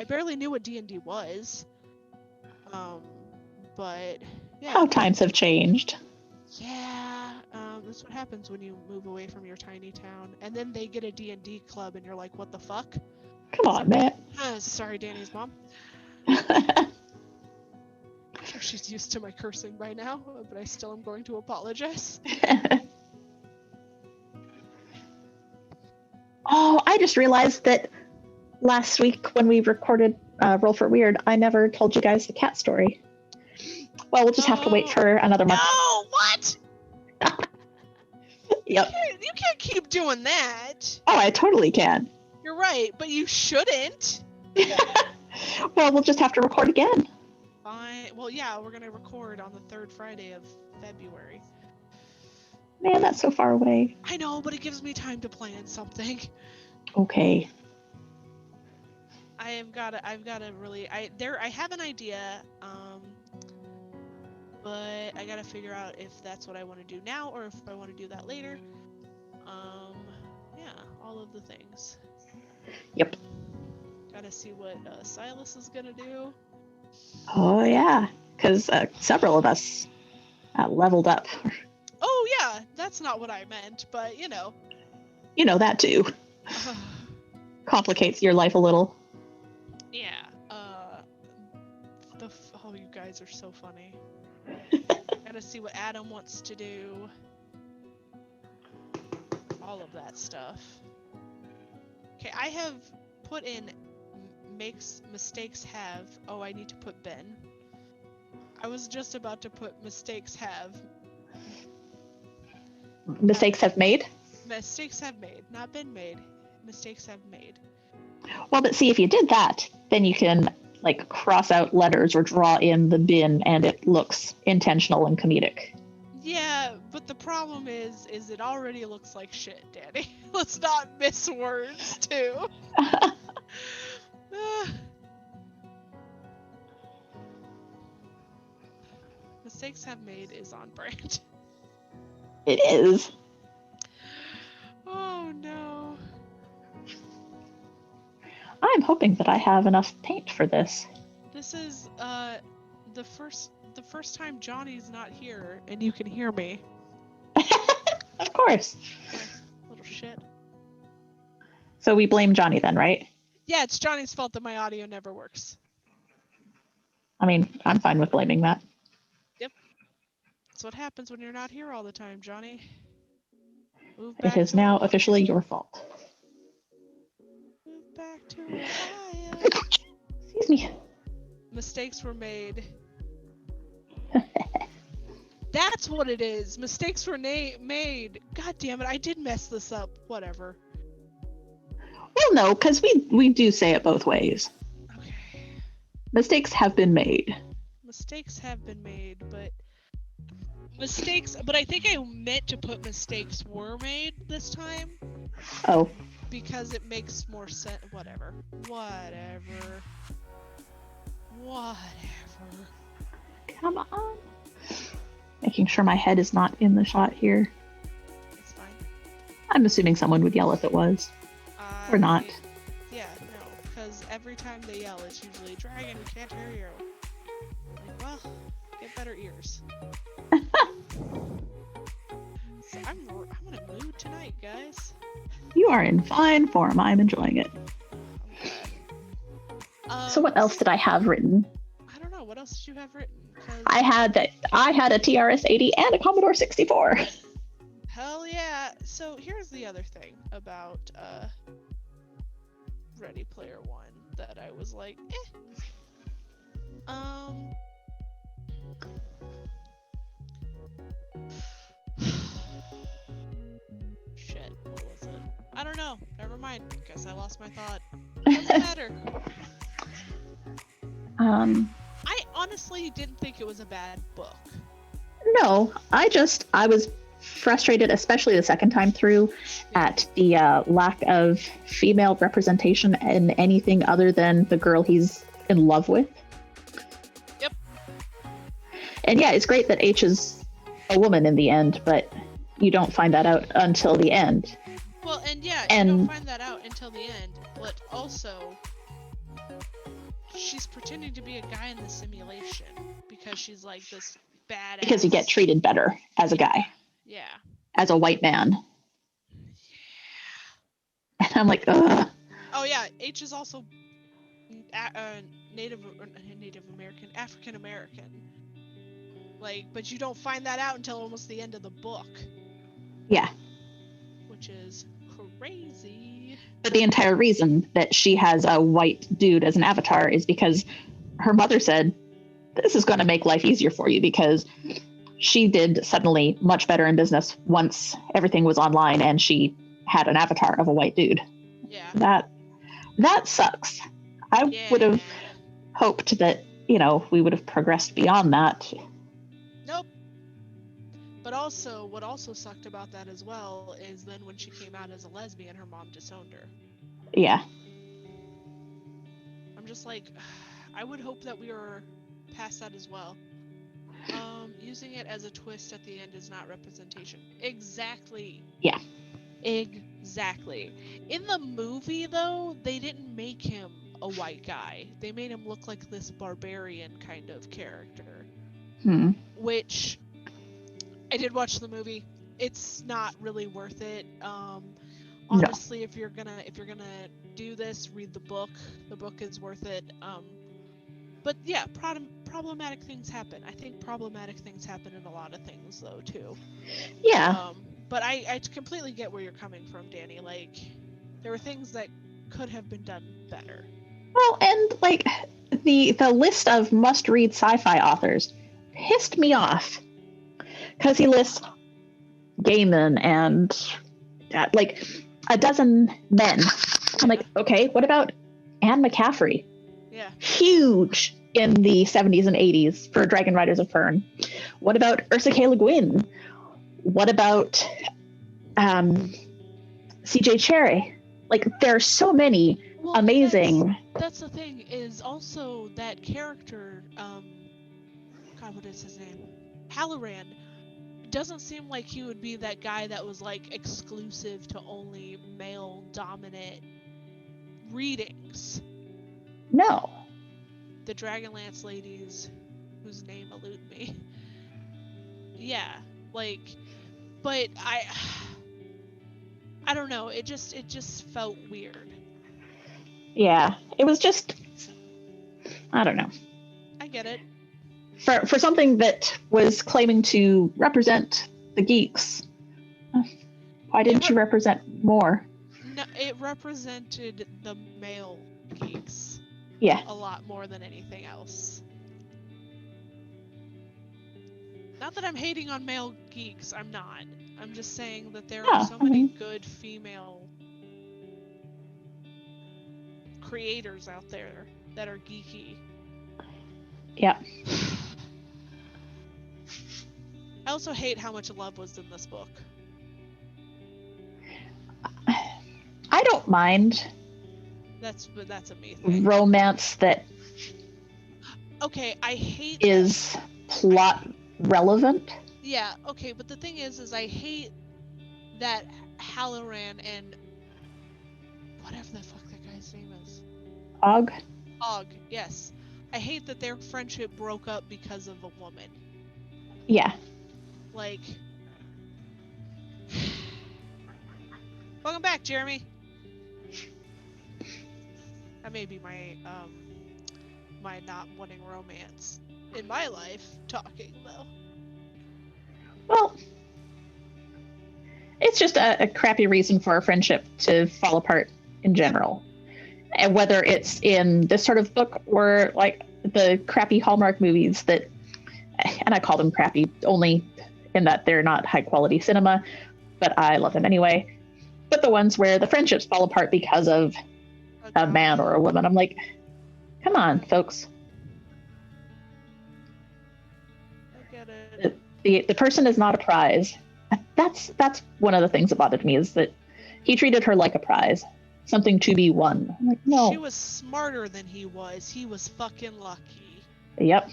Speaker 1: barely knew what D&D was. But yeah.
Speaker 2: How times have changed.
Speaker 1: Yeah, that's what happens when you move away from your tiny town, and then they get a D&D club, and you're like, "What the fuck?"
Speaker 2: Come on, man.
Speaker 1: Sorry, Danny's mom. I'm sure she's used to my cursing by now, but I still am going to apologize.
Speaker 2: Oh, I just realized that last week when we recorded Roll for Weird, I never told you guys the cat story. Well, we'll just have to wait for another month.
Speaker 1: No, what?
Speaker 2: Yep.
Speaker 1: You can't keep doing that.
Speaker 2: Oh, I totally can.
Speaker 1: You're right, but you shouldn't.
Speaker 2: Well, we'll just have to record again.
Speaker 1: Fine. Well, yeah, we're gonna record on the third Friday of February.
Speaker 2: Man, that's so far away.
Speaker 1: I know, but it gives me time to plan something.
Speaker 2: Okay.
Speaker 1: I've got to really, I have an idea, but I gotta figure out if that's what I want to do now or if I want to do that later. Yeah, all of the things.
Speaker 2: Yep.
Speaker 1: Gotta see what Silas is gonna do.
Speaker 2: Oh, yeah. Because several of us leveled up.
Speaker 1: Oh, yeah, that's not what I meant, but you know.
Speaker 2: You know that too. Complicates your life a little.
Speaker 1: Yeah. Oh, you guys are so funny. Gotta see what Adam wants to do. All of that stuff. Okay, I have put in makes mistakes have. Oh, I need to put Ben. I was just about to put mistakes have.
Speaker 2: Mistakes have made?
Speaker 1: Mistakes have made, not been made. Mistakes have made.
Speaker 2: Well, but see, if you did that, then you can like cross out letters or draw in the bin and it looks intentional and comedic.
Speaker 1: Yeah, but the problem is it already looks like shit, Danie. Let's not miss words, too. Mistakes have made is on brand.
Speaker 2: It is.
Speaker 1: Oh no.
Speaker 2: I'm hoping that I have enough paint for this.
Speaker 1: This is the first time Johnny's not here and you can hear me.
Speaker 2: Of course.
Speaker 1: Little shit.
Speaker 2: So we blame Johnny then, right?
Speaker 1: Yeah, it's Johnny's fault that my audio never works.
Speaker 2: I mean, I'm fine with blaming that.
Speaker 1: Yep. That's what happens when you're not here all the time, Johnny. Move
Speaker 2: It
Speaker 1: back
Speaker 2: is
Speaker 1: to
Speaker 2: now
Speaker 1: Ohio.
Speaker 2: officially your fault.
Speaker 1: Move back to Ohio.
Speaker 2: Excuse me.
Speaker 1: Mistakes were made. That's what it is. Mistakes were made. God damn it, I did mess this up. Whatever.
Speaker 2: Well, no, because we do say it both ways.
Speaker 1: Okay.
Speaker 2: Mistakes have been made.
Speaker 1: Mistakes have been made, but I think I meant to put mistakes were made this time.
Speaker 2: Oh.
Speaker 1: Because it makes more sense. Whatever.
Speaker 2: Come on. Making sure my head is not in the shot here.
Speaker 1: It's fine.
Speaker 2: I'm assuming someone would yell if it was. Or not.
Speaker 1: Yeah, no. Because every time they yell, it's usually, Dragon, we can't hear you. Like, well, get better ears. So I'm in a mood tonight, guys.
Speaker 2: You are in fine form. I'm enjoying it. So what else did I have written?
Speaker 1: I don't know. What else did you have written?
Speaker 2: I had a TRS-80 and a Commodore 64.
Speaker 1: Hell yeah. So here's the other thing about Ready Player One that I was like, Shit, what was it? I don't know. Never mind. Guess I lost my thought. Doesn't matter. I honestly didn't think it was a bad book.
Speaker 2: No, I was frustrated, especially the second time through, at the lack of female representation in anything other than the girl he's in love with.
Speaker 1: Yep.
Speaker 2: And yeah, it's great that H is a woman in the end, but you don't find that out until the end.
Speaker 1: Well, and yeah, you don't find that out until the end, but also she's pretending to be a guy in the simulation because she's like this badass.
Speaker 2: Because you get treated better as a guy.
Speaker 1: Yeah.
Speaker 2: As a white man. Yeah. And I'm like, ugh.
Speaker 1: Oh yeah, H is also Native American, African American. Like, but you don't find that out until almost the end of the book.
Speaker 2: Yeah.
Speaker 1: Which is crazy.
Speaker 2: But the entire reason that she has a white dude as an avatar is because her mother said, this is going to make life easier for you because she did suddenly much better in business once everything was online and she had an avatar of a white dude.
Speaker 1: Yeah.
Speaker 2: That sucks. I would have hoped that, we would have progressed beyond that.
Speaker 1: Nope. But also, what also sucked about that as well is then when she came out as a lesbian, her mom disowned her.
Speaker 2: Yeah.
Speaker 1: I'm just like, I would hope that we were past that as well. Using it as a twist at the end is not representation. Exactly.
Speaker 2: Yeah.
Speaker 1: Exactly. In the movie, though, they didn't make him a white guy. They made him look like this barbarian kind of character. Which, I did watch the movie. It's not really worth it. Honestly, no. if you're gonna do this, read the book. The book is worth it. But yeah, problematic things happen. I think problematic things happen in a lot of things, though, too.
Speaker 2: Yeah.
Speaker 1: But I completely get where you're coming from, Danie. Like, there were things that could have been done better.
Speaker 2: Well, and like the list of must-read sci-fi authors pissed me off because he lists Gaiman and like a dozen men. I'm like, okay, what about Anne McCaffrey?
Speaker 1: Yeah.
Speaker 2: Huge in the 70s and 80s for Dragon Riders of Fern. What about Ursula K. Le Guin? What about C.J. Cherryh? Like, there are so many amazing.
Speaker 1: That's the thing, is also that character, God, what is his name? Halloran. Doesn't seem like he would be that guy that was, like, exclusive to only male-dominant readings.
Speaker 2: No.
Speaker 1: The Dragonlance ladies, whose name eluded me. Yeah, like, but I don't know. It just felt weird.
Speaker 2: Yeah, it was just, I don't know.
Speaker 1: I get it.
Speaker 2: For something that was claiming to represent the geeks, why didn't you represent more?
Speaker 1: No, it represented the male geeks.
Speaker 2: Yeah.
Speaker 1: A lot more than anything else. Not that I'm hating on male geeks, I'm not. I'm just saying that there are so many good female creators out there that are geeky.
Speaker 2: Yeah.
Speaker 1: I also hate how much love was in this book.
Speaker 2: I don't mind.
Speaker 1: That's a me thing.
Speaker 2: Romance that
Speaker 1: I hate
Speaker 2: is plot relevant.
Speaker 1: Yeah, okay, but the thing is I hate that Halloran and whatever the fuck that guy's name is.
Speaker 2: Og,
Speaker 1: yes. I hate that their friendship broke up because of a woman.
Speaker 2: Yeah.
Speaker 1: Like, welcome back, Jeremy. That may be my my not wanting romance in my life talking, though.
Speaker 2: Well, it's just a crappy reason for a friendship to fall apart in general. And whether it's in this sort of book or like the crappy Hallmark movies that, and I call them crappy only in that they're not high quality cinema, but I love them anyway. But the ones where the friendships fall apart because of a man or a woman, I'm like, come on, folks.
Speaker 1: I get it.
Speaker 2: The person is not a prize. That's one of the things that bothered me, is that he treated her like a prize, something to be won. I'm like, no.
Speaker 1: She was smarter than he was. He was fucking lucky.
Speaker 2: Yep.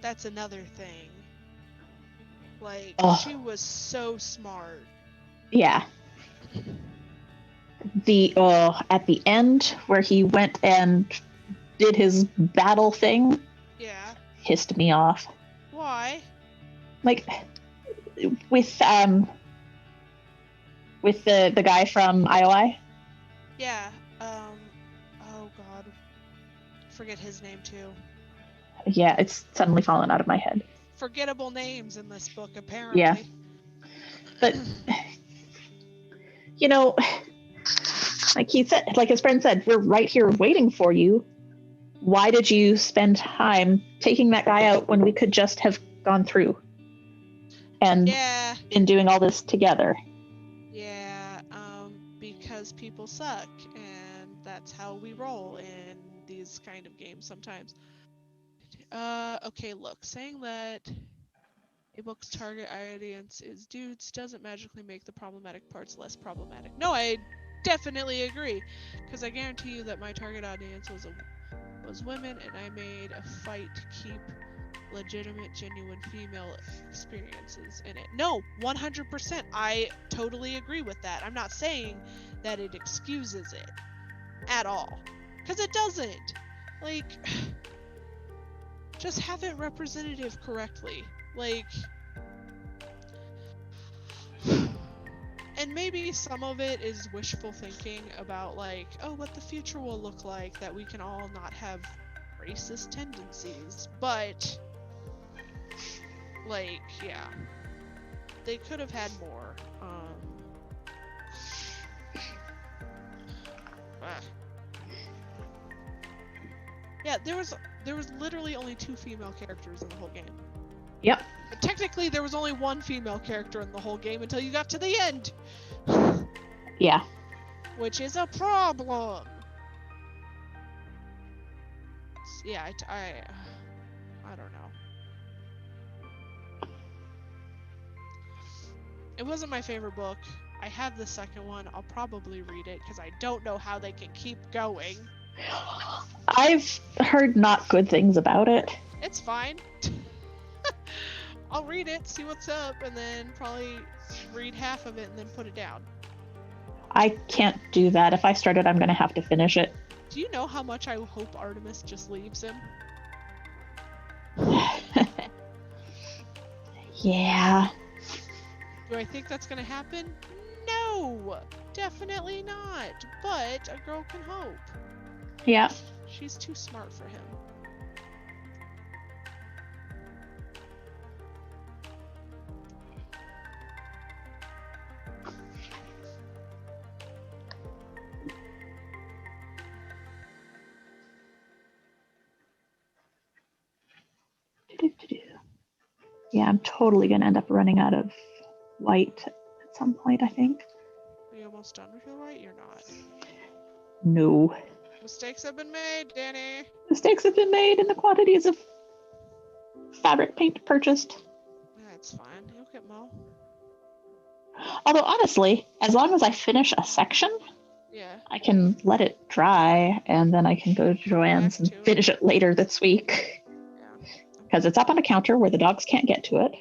Speaker 1: That's another thing. Like, she was so smart.
Speaker 2: Yeah. At the end where he went and did his battle thing.
Speaker 1: Yeah.
Speaker 2: Pissed me off.
Speaker 1: Why?
Speaker 2: Like, with the guy from IOI.
Speaker 1: Yeah. Oh god. Forget his name too.
Speaker 2: Yeah, it's suddenly fallen out of my head.
Speaker 1: Forgettable names in this book, apparently.
Speaker 2: Yeah. But, you know, Like he said, like his friend said, we're right here waiting for you. Why did you spend time taking that guy out when we could just have gone through and been doing all this together?
Speaker 1: Yeah, because people suck, and that's how we roll in these kind of games sometimes. Okay, look, saying that a book's target audience is dudes doesn't magically make the problematic parts less problematic. No, I definitely agree, because I guarantee you that my target audience was women, and I made a fight to keep legitimate, genuine female experiences in it. No, 100%. I totally agree with that. I'm not saying that it excuses it at all, because it doesn't. Like, just have it representative correctly. Like, and maybe some of it is wishful thinking about, like, oh, what the future will look like, that we can all not have racist tendencies, but, like, yeah, they could have had more. Yeah, there was literally only 2 female characters in the whole game.
Speaker 2: Yep.
Speaker 1: But technically, there was only 1 female character in the whole game until you got to the end.
Speaker 2: Yeah.
Speaker 1: Which is a problem. Yeah, I don't know. It wasn't my favorite book. I have the second one. I'll probably read it because I don't know how they can keep going.
Speaker 2: I've heard not good things about it.
Speaker 1: It's fine. I'll read it, see what's up, and then probably read half of it and then put it down.
Speaker 2: I can't do that. If I start it, I'm going to have to finish it.
Speaker 1: Do you know how much I hope Artemis just leaves him?
Speaker 2: Yeah.
Speaker 1: Do I think that's going to happen? No! Definitely not. But a girl can hope.
Speaker 2: Yeah.
Speaker 1: She's too smart for him.
Speaker 2: Yeah, I'm totally going to end up running out of white at some point, I think.
Speaker 1: Are you almost done with your white? You're not.
Speaker 2: No.
Speaker 1: Mistakes have been made, Danie.
Speaker 2: Mistakes have been made in the quantities of fabric paint purchased.
Speaker 1: That's fine. You'll get more.
Speaker 2: Although, honestly, as long as I finish a section,
Speaker 1: yeah,
Speaker 2: I can let it dry, and then I can go to Joanne's and finish it later this week. Because it's up on a counter where the dogs can't get to it.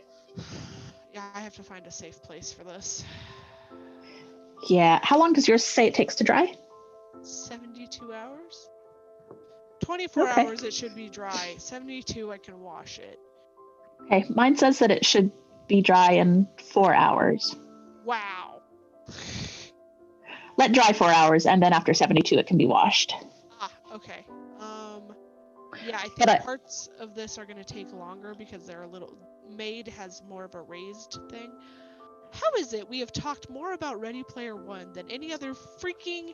Speaker 1: Yeah, I have to find a safe place for this.
Speaker 2: Yeah. How long does yours say it takes to dry?
Speaker 1: 72 hours? 24 hours it should be dry. 72 I can wash it.
Speaker 2: Okay, mine says that it should be dry in 4 hours.
Speaker 1: Wow.
Speaker 2: Let dry 4 hours, and then after 72 it can be washed.
Speaker 1: Ah, okay. Yeah, I think parts of this are going to take longer because they're a little... Maid has more of a raised thing. How is it we have talked more about Ready Player One than any other freaking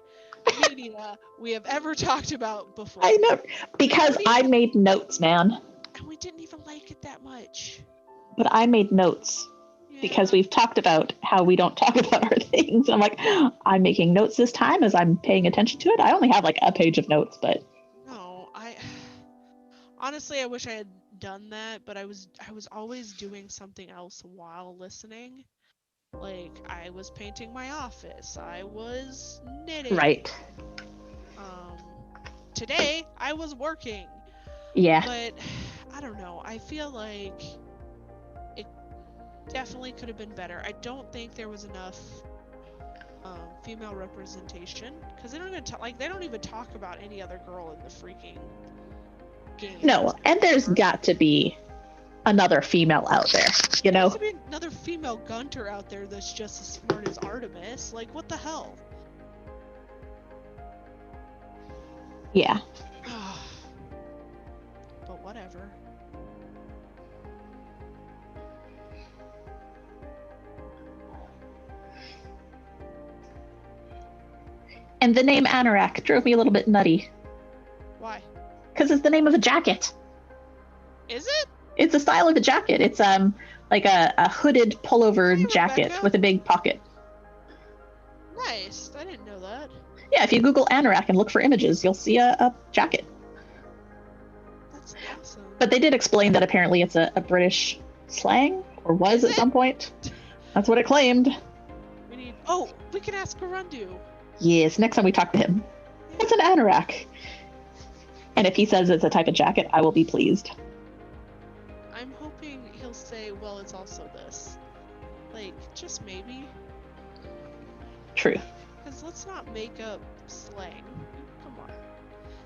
Speaker 1: media we have ever talked about before?
Speaker 2: I know, because I made notes, man.
Speaker 1: And we didn't even like it that much.
Speaker 2: But I made notes. Yeah. Because we've talked about how we don't talk about our things. I'm like, I'm making notes this time as I'm paying attention to it. I only have like a page of notes, but...
Speaker 1: No, honestly, I wish I had done that, but I was always doing something else while listening. Like, I was painting my office. I was knitting.
Speaker 2: Right.
Speaker 1: Today, I was working.
Speaker 2: Yeah.
Speaker 1: But, I don't know. I feel like it definitely could have been better. I don't think there was enough female representation. Because they don't even talk about any other girl in the freaking game.
Speaker 2: No, and there's got to be another female out there, you know?
Speaker 1: There's to be another female Gunter out there that's just as smart as Artemis. Like, what the hell?
Speaker 2: Yeah.
Speaker 1: But whatever.
Speaker 2: And the name Anorak drove me a little bit nutty.
Speaker 1: Why?
Speaker 2: Because it's the name of a jacket.
Speaker 1: Is it?
Speaker 2: It's a style of a jacket. It's like a hooded pullover jacket
Speaker 1: Rebecca.
Speaker 2: with a big pocket.
Speaker 1: Nice. I didn't know that.
Speaker 2: Yeah, if you Google Anorak and look for images, you'll see a jacket.
Speaker 1: That's awesome.
Speaker 2: But they did explain that apparently it's a British slang, or was at some point. That's what it claimed.
Speaker 1: We can ask Arundu.
Speaker 2: Yes, next time we talk to him. What's an Anorak? And if he says it's a type of jacket, I will be pleased.
Speaker 1: I'm hoping he'll say, well, it's also this. Like, just maybe.
Speaker 2: True.
Speaker 1: Because let's not make up slang. Come on.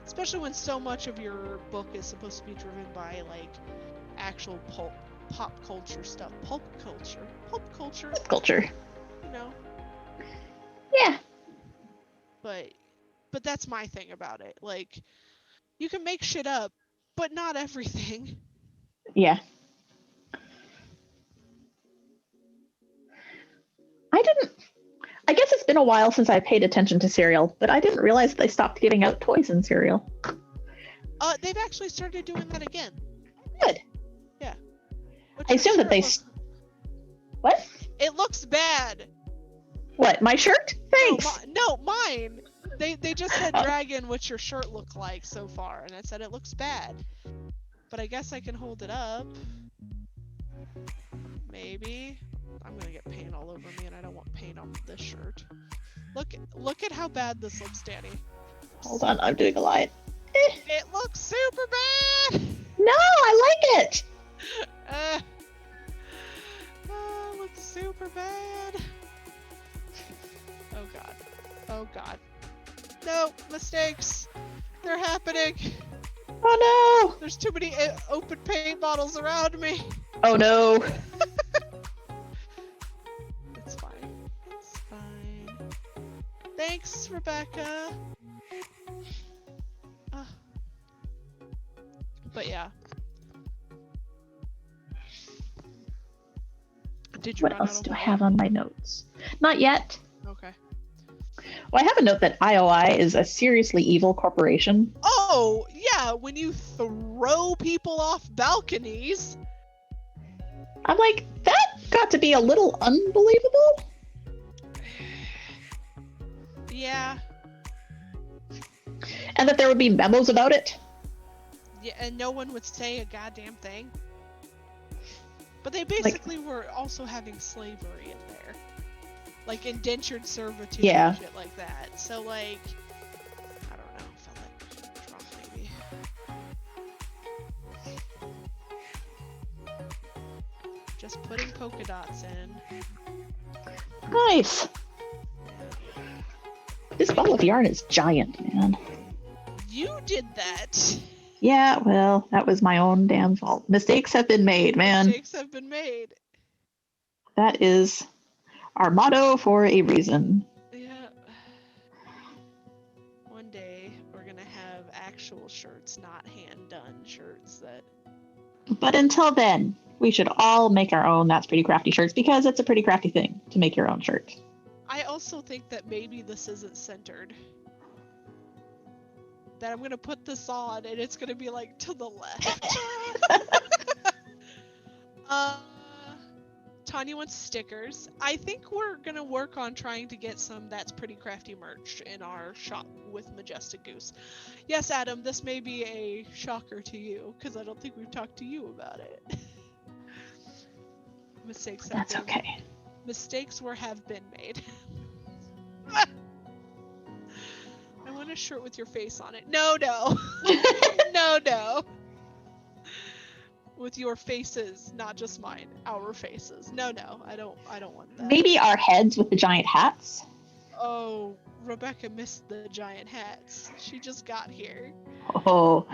Speaker 1: Especially when so much of your book is supposed to be driven by, like, actual pop culture stuff. Pulp culture. Pulp culture. You know.
Speaker 2: Yeah.
Speaker 1: But that's my thing about it. Like, you can make shit up, but not everything.
Speaker 2: Yeah. I guess it's been a while since I paid attention to cereal, but I didn't realize they stopped giving out toys in cereal.
Speaker 1: They've actually started doing that again.
Speaker 2: Good.
Speaker 1: Yeah.
Speaker 2: I assume that they... What?
Speaker 1: It looks bad.
Speaker 2: What, my shirt? Thanks.
Speaker 1: No, mine. They just said dragon, what's your shirt look like so far? And I said it looks bad. But I guess I can hold it up. Maybe. I'm gonna get paint all over me, and I don't want paint on this shirt. Look at how bad this looks, Danie.
Speaker 2: Hold on, I'm doing a line.
Speaker 1: It looks super bad!
Speaker 2: No, I like it!
Speaker 1: It looks super bad. Oh god. Oh god. No, mistakes! They're happening!
Speaker 2: Oh no!
Speaker 1: There's too many open paint bottles around me!
Speaker 2: Oh no!
Speaker 1: It's fine. It's fine. Thanks, Rebecca! But yeah. Did you
Speaker 2: What else do I have on my notes? Not yet.
Speaker 1: Okay.
Speaker 2: Well, I have a note that IOI is a seriously evil corporation.
Speaker 1: Oh, yeah, when you throw people off balconies.
Speaker 2: I'm like, that got to be a little unbelievable.
Speaker 1: Yeah.
Speaker 2: And that there would be memos about it.
Speaker 1: Yeah, and no one would say a goddamn thing. But they basically were also having slavery in there. Like indentured servitude and shit like that. So like, I don't know, felt like drop maybe. Just putting polka dots in.
Speaker 2: Nice. This ball of yarn is giant, man.
Speaker 1: You did that.
Speaker 2: Yeah, well, that was my own damn fault. Mistakes have been made, man.
Speaker 1: Mistakes have been made.
Speaker 2: That is our motto for a reason.
Speaker 1: Yeah. One day we're gonna have actual shirts, not hand-done shirts that...
Speaker 2: But until then, we should all make our own That's Pretty Crafty shirts because it's a pretty crafty thing to make your own shirt.
Speaker 1: I also think that maybe this isn't centered. That I'm gonna put this on and it's gonna be like to the left. Tanya wants stickers. I think we're gonna work on trying to get some That's Pretty Crafty merch in our shop with Majestic Goose. Yes, Adam, this may be a shocker to you because I don't think we've talked to you about it. Mistakes have been made. I want a shirt with your face on it. No. No. With your faces, not just mine. Our faces. No. I don't want that.
Speaker 2: Maybe our heads with the giant hats.
Speaker 1: Oh, Rebecca missed the giant hats. She just got here.
Speaker 2: Oh.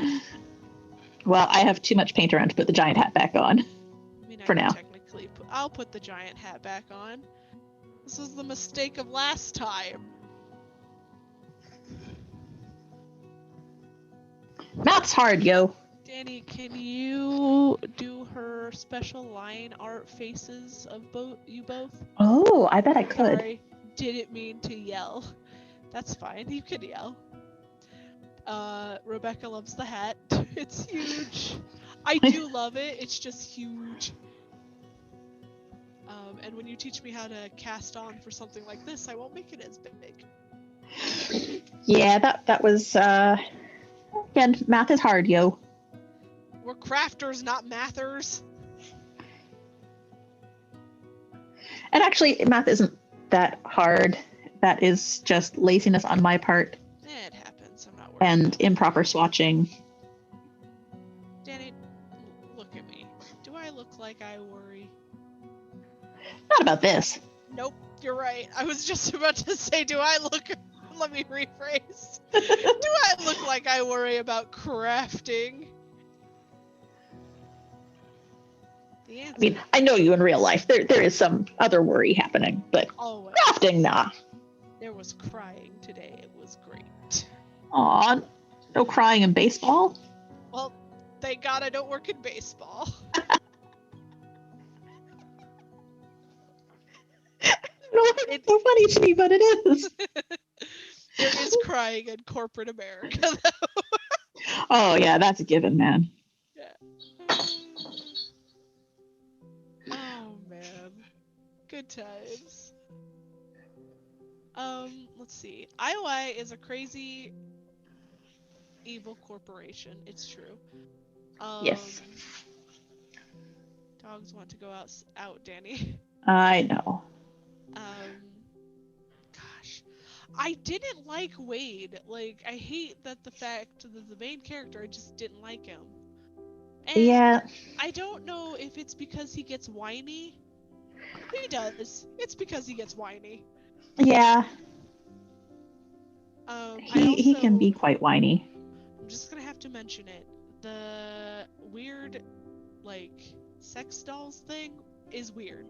Speaker 2: Well, I have too much paint around to put the giant hat back on.
Speaker 1: I mean,
Speaker 2: for now.
Speaker 1: I'll put the giant hat back on. This was the mistake of last time.
Speaker 2: Math's hard, yo.
Speaker 1: Danie, can you do her special line art faces of you both?
Speaker 2: Oh, I bet I could.
Speaker 1: Sorry, didn't mean to yell. That's fine. You can yell. Rebecca loves the hat. It's huge. I do love it. It's just huge. And when you teach me how to cast on for something like this, I won't make it as big.
Speaker 2: Yeah, that was again, math is hard, yo.
Speaker 1: We're crafters, not mathers.
Speaker 2: And actually, math isn't that hard. That is just laziness on my part
Speaker 1: It happens. I'm not worried.
Speaker 2: and improper swatching.
Speaker 1: Danie, look at me. Do I look like I worry?
Speaker 2: Not about this.
Speaker 1: Nope, you're right. I was just about to say, do I look... Let me rephrase. Do I look like I worry about crafting? The answer.
Speaker 2: I mean, I know you in real life. There is some other worry happening, but
Speaker 1: Always.
Speaker 2: crafting, nah.
Speaker 1: There was crying today. It was great.
Speaker 2: Aw, no crying in baseball?
Speaker 1: Well, thank God I don't work in baseball.
Speaker 2: No, it's so funny to me, but it is.
Speaker 1: There is crying in corporate America, though.
Speaker 2: Oh, yeah, that's a given, man.
Speaker 1: Yeah. Oh, man. Good times. Let's see. IOI is a crazy, evil corporation. It's true.
Speaker 2: Yes.
Speaker 1: Dogs want to go out, Danie.
Speaker 2: I know.
Speaker 1: Gosh. I didn't like Wade. Like, I hate that the fact that the main character, I just didn't like him. And
Speaker 2: Yeah.
Speaker 1: I don't know if it's because he gets whiny. He does. It's because he gets whiny.
Speaker 2: Yeah. He can be
Speaker 1: also-
Speaker 2: quite whiny.
Speaker 1: I'm just gonna have to mention it. The weird, like, sex dolls thing is weird.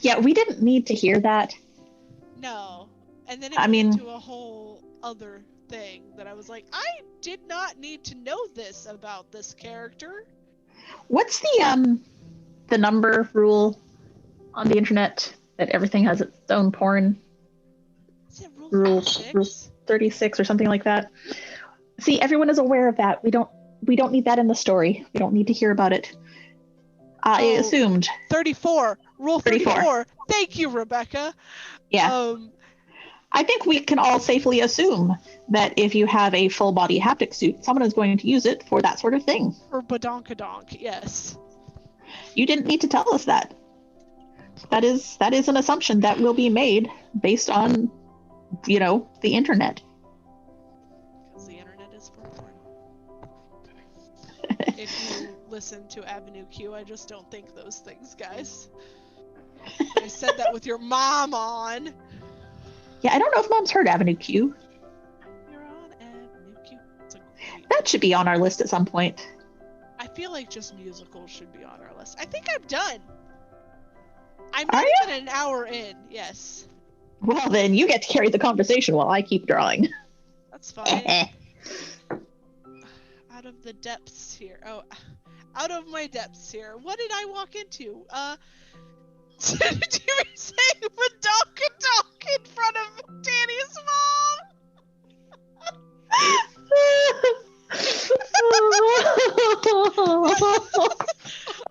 Speaker 2: Yeah, we didn't need to hear that.
Speaker 1: No. And then it
Speaker 2: I
Speaker 1: went
Speaker 2: mean-
Speaker 1: into a whole other thing that I was like, I did not need to know this about this character.
Speaker 2: What's the number rule on the internet that everything has its own porn?
Speaker 1: Is it rule
Speaker 2: Rule
Speaker 1: 36?
Speaker 2: 36 or something like that. See, everyone is aware of that. We don't need that in the story. We don't need to hear about it. I assumed
Speaker 1: 34. Rule 34.
Speaker 2: 34.
Speaker 1: Thank you, Rebecca.
Speaker 2: Yeah. I think we can all safely assume that if you have a full body haptic suit, someone is going to use it for that sort of thing.
Speaker 1: Or badonkadonk, yes.
Speaker 2: You didn't need to tell us that. That is an assumption that will be made based on, the internet.
Speaker 1: Because the internet is for porn. If you listen to Avenue Q, I just don't think those things, guys. I said that with your mom on.
Speaker 2: Yeah, I don't know if Mom's heard Avenue Q.
Speaker 1: You're on Avenue Q. It's a great...
Speaker 2: That should be on our list at some point.
Speaker 1: I feel like just musicals should be on our list. I think I'm done. I'm
Speaker 2: Are
Speaker 1: not
Speaker 2: ya?
Speaker 1: even an hour in. Yes.
Speaker 2: Well, then you get to carry the conversation while I keep drawing.
Speaker 1: That's fine. Out of the depths here. Oh, out of my depths here. What did I walk into? Did you say badonkadonk in front of Danie's mom?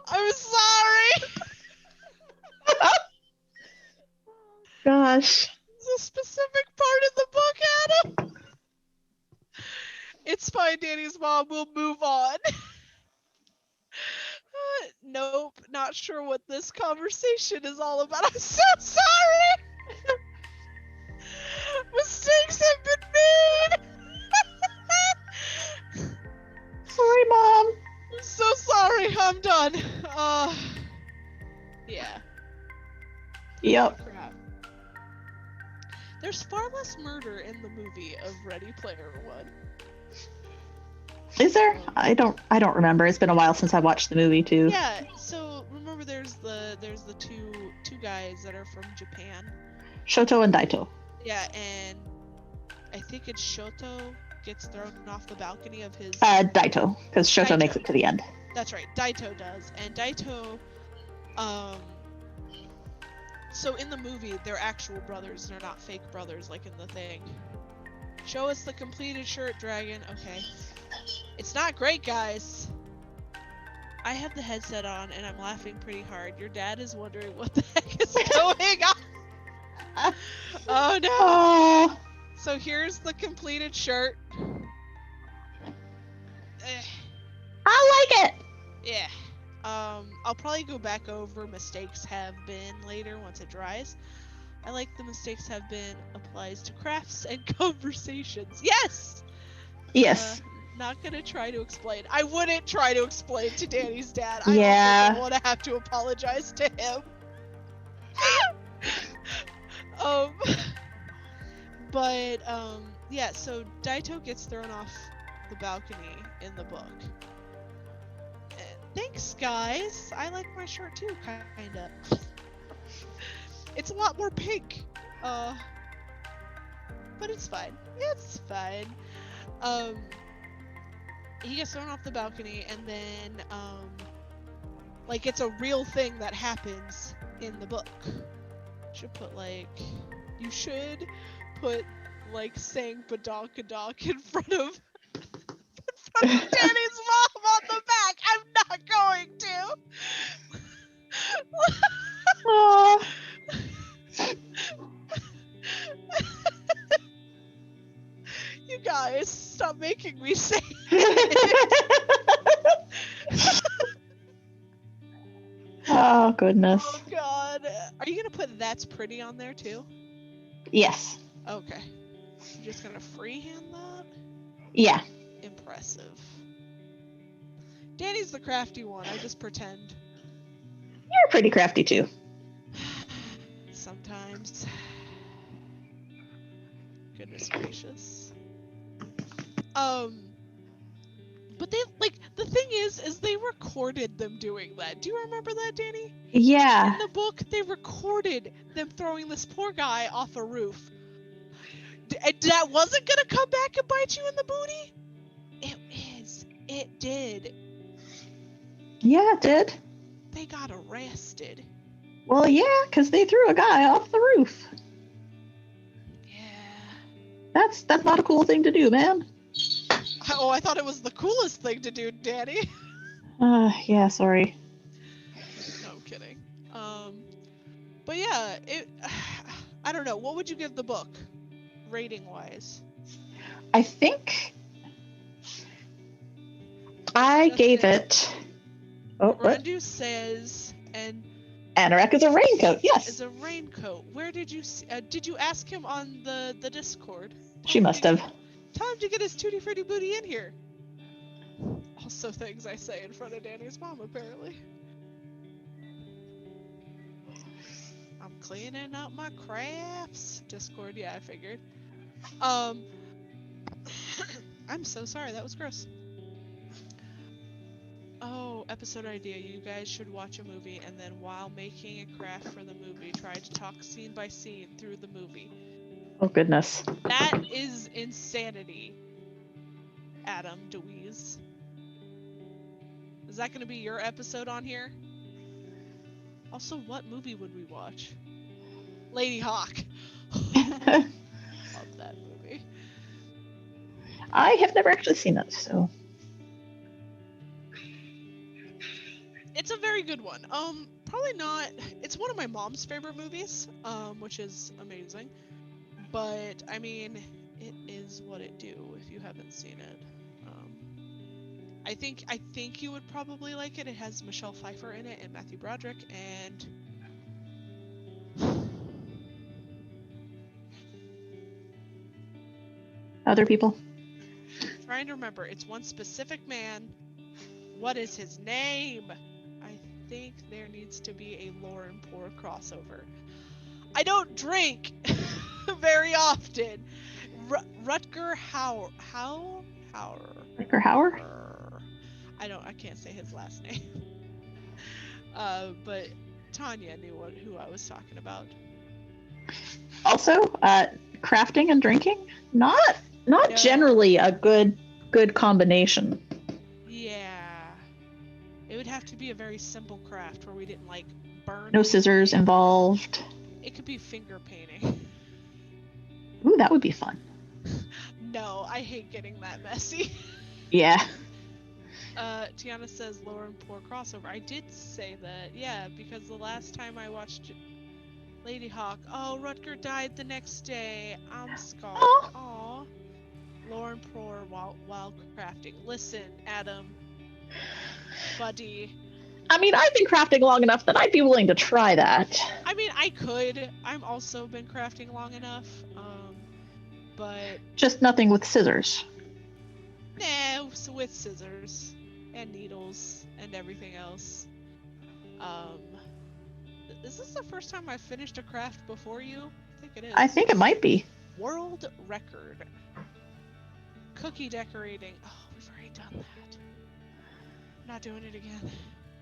Speaker 1: I'm sorry.
Speaker 2: Gosh.
Speaker 1: It's a specific part of the book, Adam. It's fine, Danie's mom. We'll move on. Nope, not sure what this conversation is all about. I'm so sorry. Mistakes have been made.
Speaker 2: Sorry, Mom.
Speaker 1: I'm so sorry. I'm done. Yeah.
Speaker 2: Yep.
Speaker 1: Crap. There's far less murder in the movie of Ready Player One.
Speaker 2: Is there? I don't remember. It's been a while since I watched the movie too.
Speaker 1: Yeah. So remember, there's the two guys that are from Japan.
Speaker 2: Shoto and Daito.
Speaker 1: Yeah, and I think it's Shoto gets thrown off the balcony of his.
Speaker 2: Daito, because Shoto
Speaker 1: Daito.
Speaker 2: makes it to the end.
Speaker 1: That's right, Daito does, and Daito. So in the movie, they're actual brothers. They're not fake brothers like in the thing. Show us the completed shirt, dragon. Okay. It's not great, guys. I have the headset on and I'm laughing pretty hard. Your dad is wondering what the heck is going on. Oh no.
Speaker 2: Oh.
Speaker 1: So here's the completed shirt.
Speaker 2: I like it.
Speaker 1: Yeah. I'll probably go back over mistakes have been later once it dries. I like the mistakes have been applies to crafts and conversations. Yes!
Speaker 2: Yes.
Speaker 1: Not gonna try to explain. I wouldn't try to explain to Danny's dad. I
Speaker 2: Yeah.
Speaker 1: don't want to have to apologize to him. But yeah, so Daito gets thrown off the balcony in the book. Thanks, guys. I like my shirt too, kinda. It's a lot more pink. But it's fine. It's fine. He gets thrown off the balcony, and then, like, it's a real thing that happens in the book. You should put, like, saying badonkadonk in front of Danny's mom on the back. I'm not going to.
Speaker 2: Oh.
Speaker 1: You guys, stop making me say it.
Speaker 2: Oh, goodness.
Speaker 1: Oh, God. Are you going to put that's pretty on there, too?
Speaker 2: Yes.
Speaker 1: Okay. You're just going to freehand that?
Speaker 2: Yeah.
Speaker 1: Impressive. Danny's the crafty one. I just pretend.
Speaker 2: You're pretty crafty, too.
Speaker 1: Sometimes. Goodness gracious. But they, like, the thing is they recorded them doing that. Do you remember that, Danie?
Speaker 2: Yeah.
Speaker 1: In the book, they recorded them throwing this poor guy off a roof. That wasn't gonna come back and bite you in the booty? It is. It did.
Speaker 2: Yeah, it did.
Speaker 1: They got arrested.
Speaker 2: Well, yeah, because they threw a guy off the roof.
Speaker 1: Yeah.
Speaker 2: That's not a cool thing to do, man.
Speaker 1: Oh, I thought it was the coolest thing to do, Danie.
Speaker 2: Yeah, sorry.
Speaker 1: No, I'm kidding. But yeah, I don't know. What would you give the book, rating-wise?
Speaker 2: I think I gave it. Oh, what?
Speaker 1: Randu says, and
Speaker 2: Anorak is a raincoat. Yes.
Speaker 1: is a raincoat. Where did you ask him on the Discord?
Speaker 2: She must have.
Speaker 1: Tell him to get his tutti frutti booty in here. Also things I say in front of Danny's mom, apparently. I'm cleaning up my crafts. Discord, yeah, I figured. I'm so sorry, that was gross. Oh, episode idea. You guys should watch a movie and then while making a craft for the movie, try to talk scene by scene through the movie.
Speaker 2: Oh, goodness.
Speaker 1: That is insanity, Adam DeWeese. Is that going to be your episode on here? Also, what movie would we watch? Lady Hawk. Love that movie.
Speaker 2: I have never actually seen it, so.
Speaker 1: It's a very good one. Probably not. It's one of my mom's favorite movies, which is amazing. But I mean, it is what it do. If you haven't seen it, I think you would probably like it. It has Michelle Pfeiffer in it and Matthew Broderick and
Speaker 2: Other people.
Speaker 1: trying to remember. It's one specific man. What is his name? I think there needs to be a Lauren Poor crossover. I don't drink very often. Rutger Hauer.
Speaker 2: Rutger Hauer?
Speaker 1: I can't say his last name. But Tanya knew who I was talking about.
Speaker 2: Also, crafting and drinking, not
Speaker 1: No.
Speaker 2: generally a good combination.
Speaker 1: Yeah. It would have to be a very simple craft where we didn't like burn.
Speaker 2: No scissors
Speaker 1: anything.
Speaker 2: involved.
Speaker 1: It could be finger painting.
Speaker 2: Ooh, that would be fun.
Speaker 1: no, I hate getting that messy.
Speaker 2: Yeah.
Speaker 1: Tiana says lower and poor crossover. I did say that, yeah, because the last time I watched Lady Hawk, oh, Rutger died the next day. I'm scarred.
Speaker 2: Oh.
Speaker 1: Aw. Lower and poor while crafting. Listen, Adam. Buddy.
Speaker 2: I mean, I've been crafting long enough that I'd be willing to try that.
Speaker 1: I mean, I could. I'm also been crafting long enough. But
Speaker 2: just nothing with scissors.
Speaker 1: Nah, with scissors and needles and everything else. Is this the first time I've finished a craft before you? I think it is.
Speaker 2: I think it might be.
Speaker 1: World record. Cookie decorating. Oh, we've already done that. Not doing it again.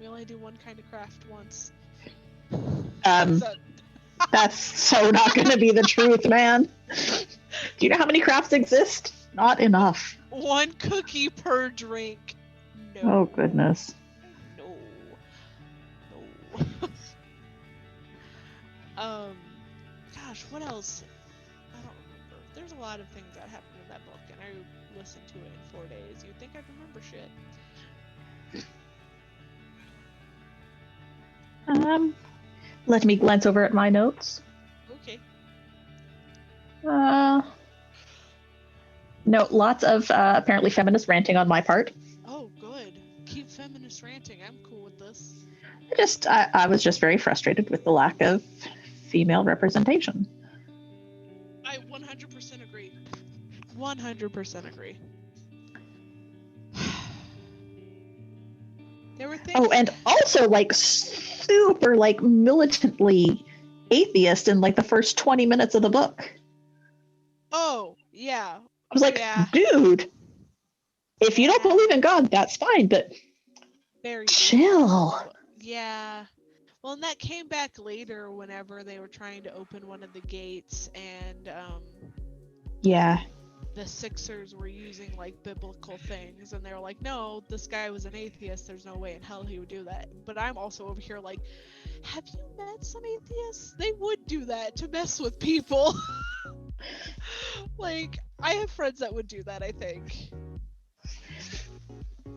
Speaker 1: We only do one kind of craft once.
Speaker 2: That's so not going to be the truth, man. Do you know how many crafts exist? Not enough.
Speaker 1: One cookie per drink. No.
Speaker 2: Oh, goodness.
Speaker 1: No. Gosh, what else? I don't remember. There's a lot of things that happened in that book, and I listened to it in 4 days. You'd think I'd remember shit.
Speaker 2: Let me glance over at my notes.
Speaker 1: Okay.
Speaker 2: No, lots of apparently feminist ranting on my part.
Speaker 1: Oh, good. Keep feminist ranting. I'm cool with this.
Speaker 2: I was just very frustrated with the lack of female representation.
Speaker 1: I 100% agree. 100% agree. There were things.
Speaker 2: Oh, and also like super like militantly atheist in like the first 20 minutes of the book.
Speaker 1: Oh, yeah.
Speaker 2: I was like, dude, if you don't believe in God, that's fine, but
Speaker 1: very
Speaker 2: chill.
Speaker 1: Yeah. Well, and that came back later whenever they were trying to open one of the gates, and
Speaker 2: yeah,
Speaker 1: the Sixers were using like biblical things, and they were like, no, this guy was an atheist, there's no way in hell he would do that. But I'm also over here like, have you met some atheists? They would do that to mess with people. Like, I have friends that would do that, I think.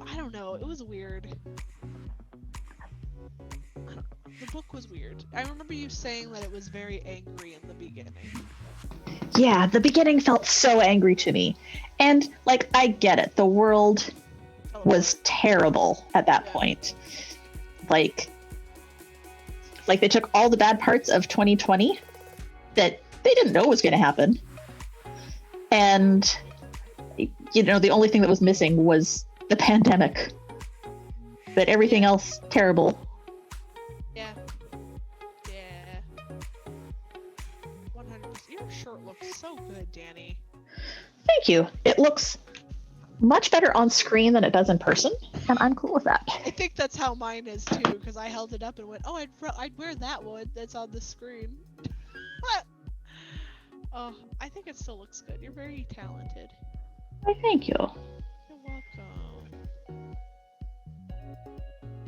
Speaker 1: I don't know, it was weird. The book was weird. I remember you saying that it was very angry in the beginning.
Speaker 2: Yeah, the beginning felt so angry to me. And, like, I get it. The world was terrible at that point. Like, they took all the bad parts of 2020 that they didn't know was going to happen. And, you know, the only thing that was missing was the pandemic. But everything else, terrible.
Speaker 1: Yeah. 100%. Your shirt looks so good, Danie.
Speaker 2: Thank you. It looks much better on screen than it does in person, and I'm cool with that.
Speaker 1: I think that's how mine is too, because I held it up and went, oh, I'd wear that one that's on the screen. Oh, I think it still looks good. You're very talented.
Speaker 2: Why, thank you.
Speaker 1: You're welcome.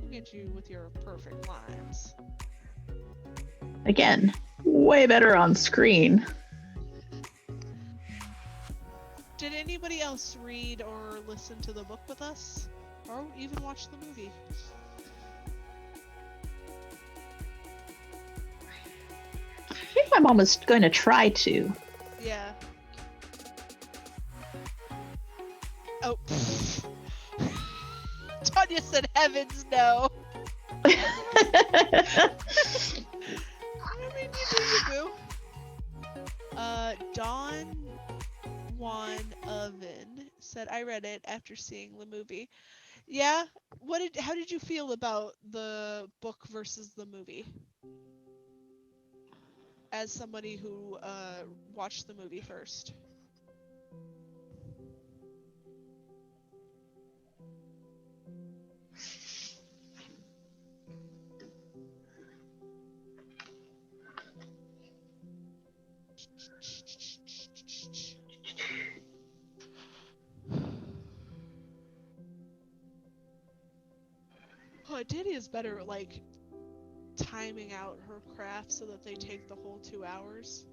Speaker 1: Look at you with your perfect lines.
Speaker 2: Again, way better on screen.
Speaker 1: Did anybody else read or listen to the book with us? Or even watch the movie?
Speaker 2: I think my mom was going to try to.
Speaker 1: Yeah. Oh. Tanya said heavens no. I mean, you do. Dawn One Oven said, I read it after seeing the movie. Yeah? How did you feel about the book versus the movie? As somebody who watched the movie first. Oh, Diddy is better at, like, timing out her craft so that they take the whole 2 hours.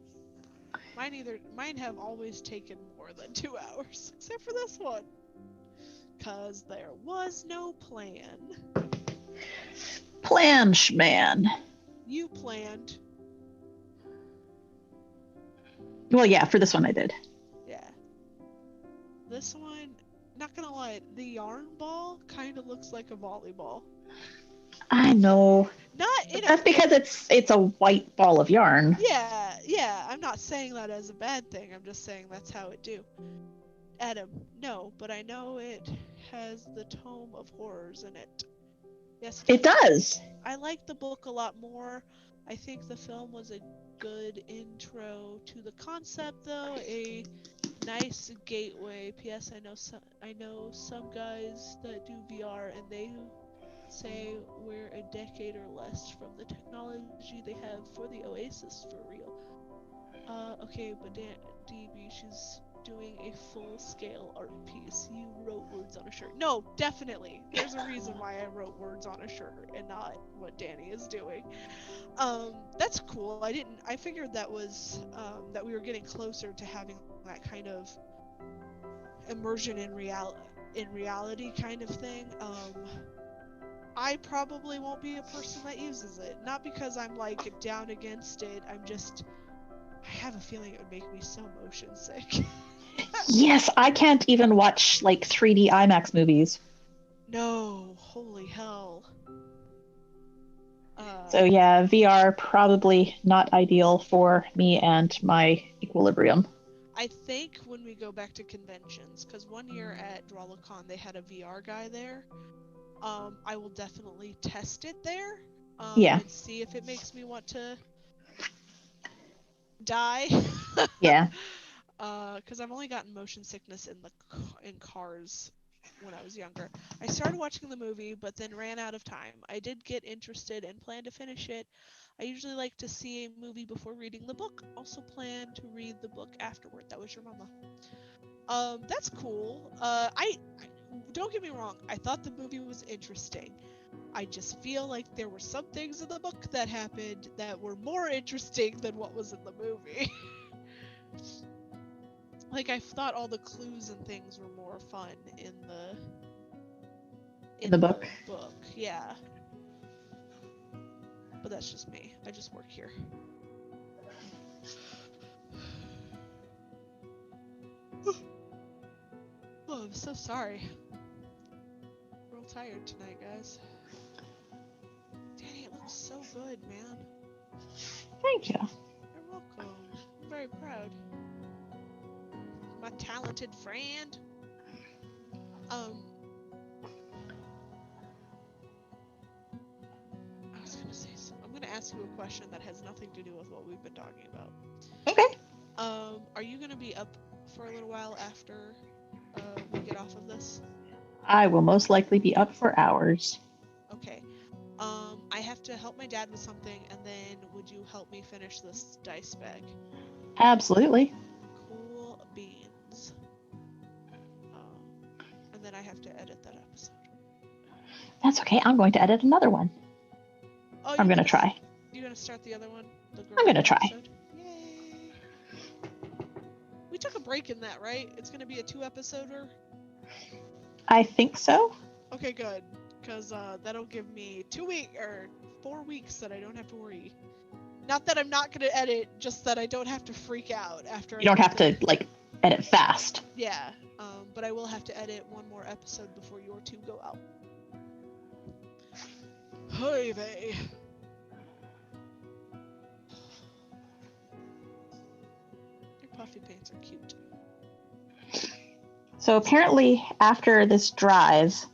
Speaker 1: Mine have always taken more than 2 hours, except for this one. 'Cause there was no plan.
Speaker 2: Man.
Speaker 1: You planned.
Speaker 2: Well, yeah, for this one I did.
Speaker 1: Yeah. This one, not gonna lie, the yarn ball kind of looks like a volleyball.
Speaker 2: I know. That's because it's a white ball of yarn.
Speaker 1: Yeah. I'm not saying that as a bad thing. I'm just saying that's how it do. Adam, no, but I know it has the Tome of Horrors in it. Yes,
Speaker 2: it does.
Speaker 1: I like the book a lot more. I think the film was a good intro to the concept, though. A nice gateway. P.S. I know some guys that do VR, and they say we're a decade or less from the technology they have for the Oasis for real. Okay, but DB, she's doing a full-scale art piece. You wrote words on a shirt. No, definitely. There's a reason why I wrote words on a shirt and not what Danie is doing. That's cool. I figured that was, that we were getting closer to having that kind of immersion in reality kind of thing. I probably won't be a person that uses it. Not because I'm, like, down against it. I have a feeling it would make me so motion sick.
Speaker 2: Yes, I can't even watch, like, 3D IMAX movies.
Speaker 1: No, holy hell.
Speaker 2: So yeah, VR probably not ideal for me and my equilibrium.
Speaker 1: I think when we go back to conventions, because one year at DrawlaCon they had a VR guy there, I will definitely test it there,
Speaker 2: Yeah.
Speaker 1: and see if it makes me want to die.
Speaker 2: Yeah.
Speaker 1: Because I've only gotten motion sickness in cars when I was younger. I started watching the movie, but then ran out of time. I did get interested and plan to finish it. I usually like to see a movie before reading the book. Also plan to read the book afterward. That was your mama. That's cool. I don't get me wrong. I thought the movie was interesting. I just feel like there were some things in the book that happened that were more interesting than what was in the movie. Like, I thought all the clues and things were more fun in
Speaker 2: the book.
Speaker 1: Yeah. But that's just me. I just work here. Oh, I'm so sorry. Real tired tonight, guys. Danie, it looks so good, man.
Speaker 2: Thank you.
Speaker 1: You're welcome. I'm very proud. My talented friend. I was gonna say something. I'm gonna ask you a question that has nothing to do with what we've been talking about.
Speaker 2: Okay.
Speaker 1: Are you gonna be up for a little while after we get off of this?
Speaker 2: I will most likely be up for hours.
Speaker 1: Okay. I have to help my dad with something, and then would you help me finish this dice bag?
Speaker 2: Absolutely.
Speaker 1: Cool beans. And then I have to edit that episode.
Speaker 2: That's okay. I'm going to edit another one.
Speaker 1: Oh,
Speaker 2: I'm going to try.
Speaker 1: You're going to start the other one?
Speaker 2: I'm going to try.
Speaker 1: Yay! We took a break in that, right? It's going to be a 2-episoder?
Speaker 2: I think so.
Speaker 1: Okay, good. Because that'll give me 4 weeks that I don't have to worry. Not that I'm not going to edit, just that I don't have to freak out after.
Speaker 2: You don't have to, like, edit fast.
Speaker 1: Yeah, but I will have to edit one more episode before your 2 go out. Hey, vey. Your puffy pants are cute.
Speaker 2: So apparently, after this dries,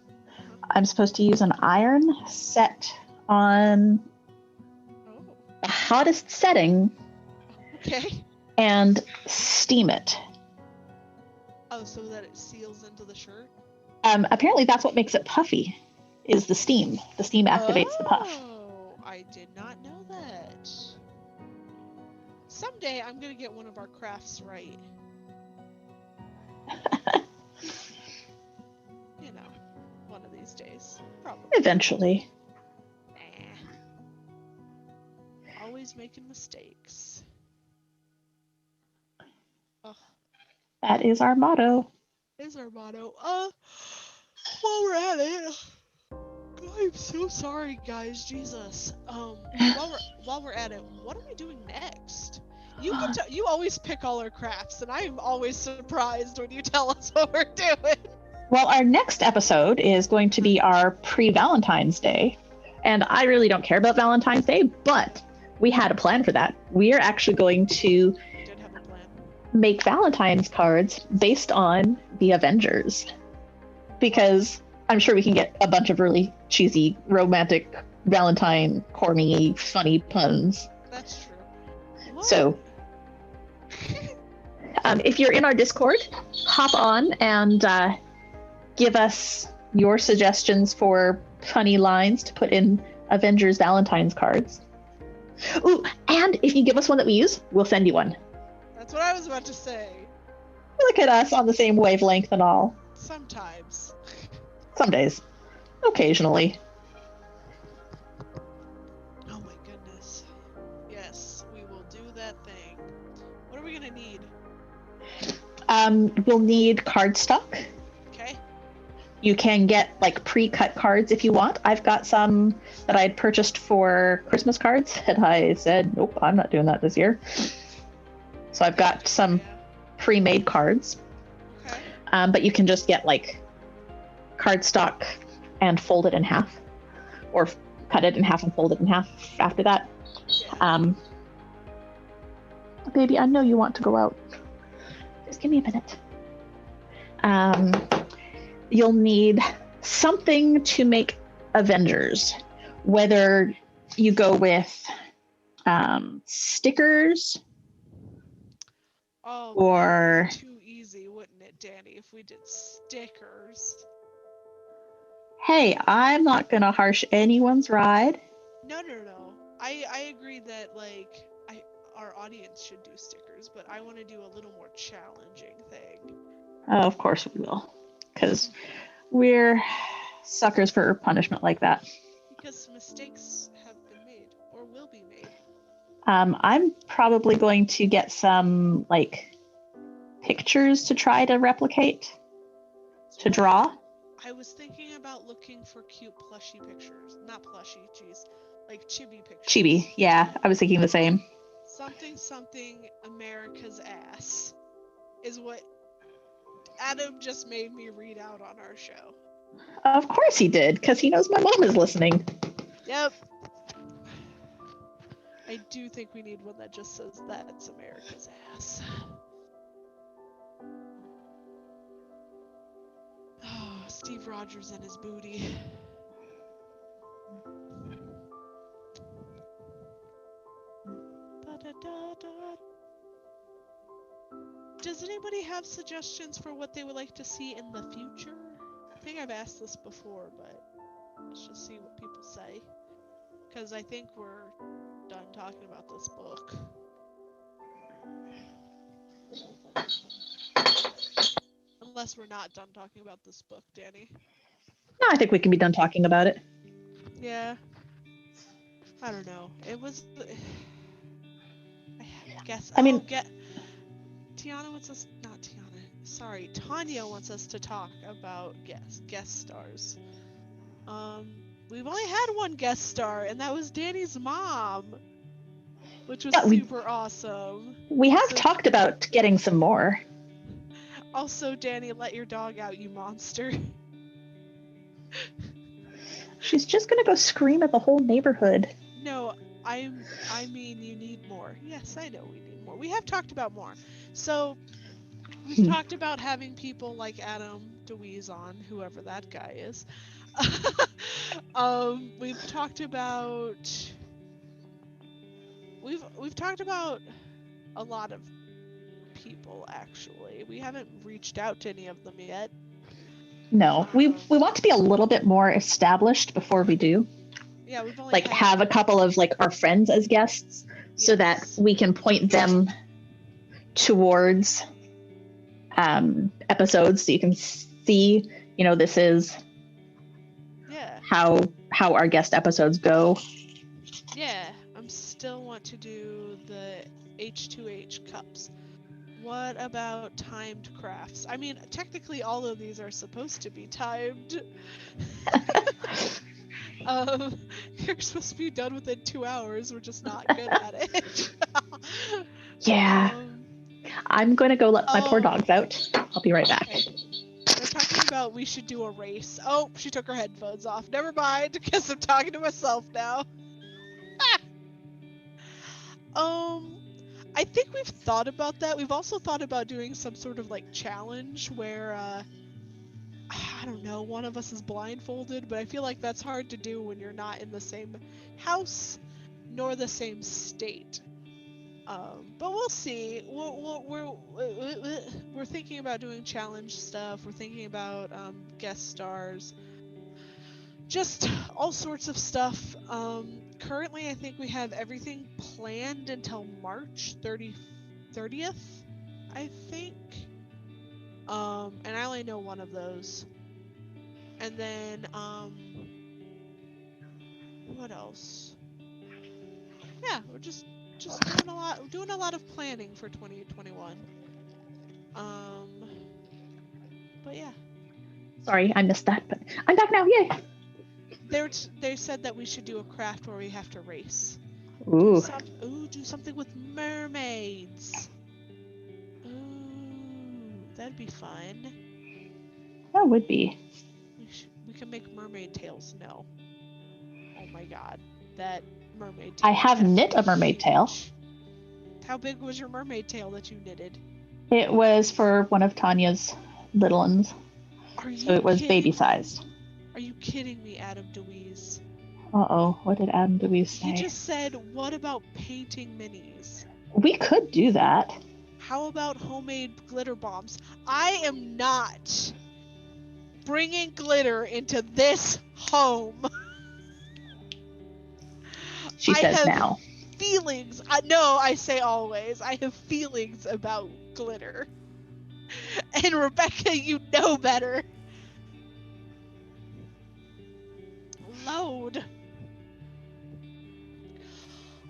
Speaker 2: I'm supposed to use an iron set on the hottest setting.
Speaker 1: Okay.
Speaker 2: And steam it.
Speaker 1: Oh, so that it seals into the shirt?
Speaker 2: Apparently that's what makes it puffy, is the steam. The steam activates the puff.
Speaker 1: Oh, I did not know that. Someday I'm gonna get one of our crafts right. You know, one of these days. Probably.
Speaker 2: Eventually.
Speaker 1: Always making mistakes.
Speaker 2: That is our motto.
Speaker 1: Is our motto. While we're at it, I'm so sorry, guys. Jesus. While we're at it, what are we doing next? You always pick all our crafts, and I'm always surprised when you tell us what we're doing.
Speaker 2: Well, our next episode is going to be our pre-Valentine's Day. And I really don't care about Valentine's Day, but we had a plan for that. We are actually going to
Speaker 1: Did have a plan.
Speaker 2: make Valentine's cards based on the Avengers. Because I'm sure we can get a bunch of really cheesy, romantic, Valentine, corny, funny puns.
Speaker 1: That's true. What?
Speaker 2: So, if you're in our Discord, hop on and give us your suggestions for funny lines to put in Avengers Valentine's cards. Ooh, and if you give us one that we use, we'll send you one.
Speaker 1: That's what I was about to say.
Speaker 2: Look at us on the same wavelength and all.
Speaker 1: Sometimes.
Speaker 2: Some days. Occasionally.
Speaker 1: Oh my goodness. Yes, we will do that thing. What are we gonna need?
Speaker 2: We'll need cardstock.
Speaker 1: Okay.
Speaker 2: You can get like pre-cut cards if you want. I've got some that I had purchased for Christmas cards, and I said, nope, I'm not doing that this year. So I've got some pre-made cards.
Speaker 1: Okay.
Speaker 2: But you can just get like cardstock and fold it in half, or cut it in half and fold it in half after that.
Speaker 1: Yeah.
Speaker 2: Baby, I know you want to go out. Just give me a minute. You'll need something to make Avengers, whether you go with stickers
Speaker 1: Oh,
Speaker 2: or
Speaker 1: that'd be too easy, wouldn't it, Danie, if we did stickers?
Speaker 2: hey, I'm not gonna harsh anyone's ride.
Speaker 1: No. I agree that like our audience should do stickers, but I want to do a little more challenging thing.
Speaker 2: Oh, of course we will, because we're suckers for punishment like that.
Speaker 1: Because mistakes have been made or will be made.
Speaker 2: I'm probably going to get some like pictures to try to replicate, to draw.
Speaker 1: I was thinking about looking for cute plushy pictures. Not plushy, jeez. Like chibi pictures.
Speaker 2: Chibi, yeah, I was thinking the same.
Speaker 1: Something America's ass is what Adam just made me read out on our show.
Speaker 2: Of course he did, because he knows my mom is listening.
Speaker 1: Yep. I do think we need one that just says that's America's ass. Oh, Steve Rogers and his booty. Da-da-da-da. Does anybody have suggestions for what they would like to see in the future? I think I've asked this before, but let's just see what people say. Because I think we're done talking about this book. Unless we're not done talking about this book, Danie.
Speaker 2: No, I think we can be done talking about it.
Speaker 1: Yeah. I don't know. It was... I guess...
Speaker 2: I mean...
Speaker 1: Tiana wants us... Not Tiana. Sorry. Tanya wants us to talk about guest stars. We've only had one guest star, and that was Danie's mom. Which was super awesome.
Speaker 2: We have talked about getting some more.
Speaker 1: Also, Danie, let your dog out, you monster.
Speaker 2: She's just gonna go scream at the whole neighborhood.
Speaker 1: No, I mean you need more. Yes, I know we need more. We have talked about more. So, we've talked about having people like Adam DeWeese on, whoever that guy is. We've talked about... We've talked about a lot of people, actually. We haven't reached out to any of them yet.
Speaker 2: No, we want to be a little bit more established before we do.
Speaker 1: Yeah, we've only
Speaker 2: have a couple of like our friends as guests, so that we can point them towards episodes, so you can see, this is how our guest episodes go.
Speaker 1: Yeah, I'm still want to do the H2H cups. What about timed crafts? I mean, technically all of these are supposed to be timed. You're supposed to be done within 2 hours. We're just not good at it.
Speaker 2: Yeah. I'm going to go let my poor dogs out. I'll be right back.
Speaker 1: Okay. They're talking about we should do a race. Oh, she took her headphones off. Never mind, because I'm talking to myself now. I think we've thought about that. We've also thought about doing some sort of like challenge where, I don't know, one of us is blindfolded, but I feel like that's hard to do when you're not in the same house nor the same state. But we'll see. We're thinking about doing challenge stuff. We're thinking about guest stars. Just all sorts of stuff. Currently, I think we have everything planned until March 30th, I think. And I only know one of those. And then, what else? Yeah, we're just doing a lot of planning for 2021. But yeah.
Speaker 2: Sorry, I missed that, but I'm back now. Yay!
Speaker 1: They said that we should do a craft where we have to race.
Speaker 2: Ooh.
Speaker 1: Do something with mermaids. Ooh, that'd be fun.
Speaker 2: That would be.
Speaker 1: We can make mermaid tails. No. Oh my god, that mermaid tail.
Speaker 2: I have knit a mermaid tail.
Speaker 1: How big was your mermaid tail that you knitted?
Speaker 2: It was for one of Tanya's little ones. So it was baby sized.
Speaker 1: Are you kidding me, Adam DeWeese?
Speaker 2: Uh-oh, what did Adam DeWeese say?
Speaker 1: He just said, what about painting minis?
Speaker 2: We could do that.
Speaker 1: How about homemade glitter bombs? I am not bringing glitter into this home.
Speaker 2: She says now.
Speaker 1: Feelings. No, I say always. I have feelings about glitter. And Rebecca, you know better. Load.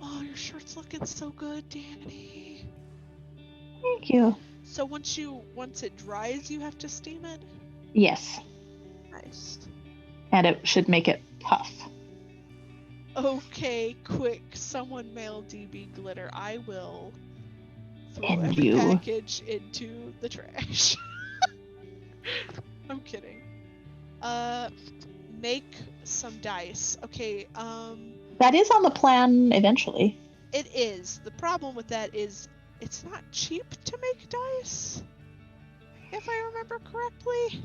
Speaker 1: Oh, your shirt's looking so good, Danie.
Speaker 2: Thank you.
Speaker 1: So once it dries, you have to steam it?
Speaker 2: Yes.
Speaker 1: Nice.
Speaker 2: And it should make it puff.
Speaker 1: Okay, quick. Someone mail DB glitter. I will throw
Speaker 2: And
Speaker 1: every
Speaker 2: you.
Speaker 1: package into the trash. I'm kidding. Make some dice. Okay,
Speaker 2: That is on the plan eventually.
Speaker 1: It is. The problem with that is it's not cheap to make dice, if I remember correctly.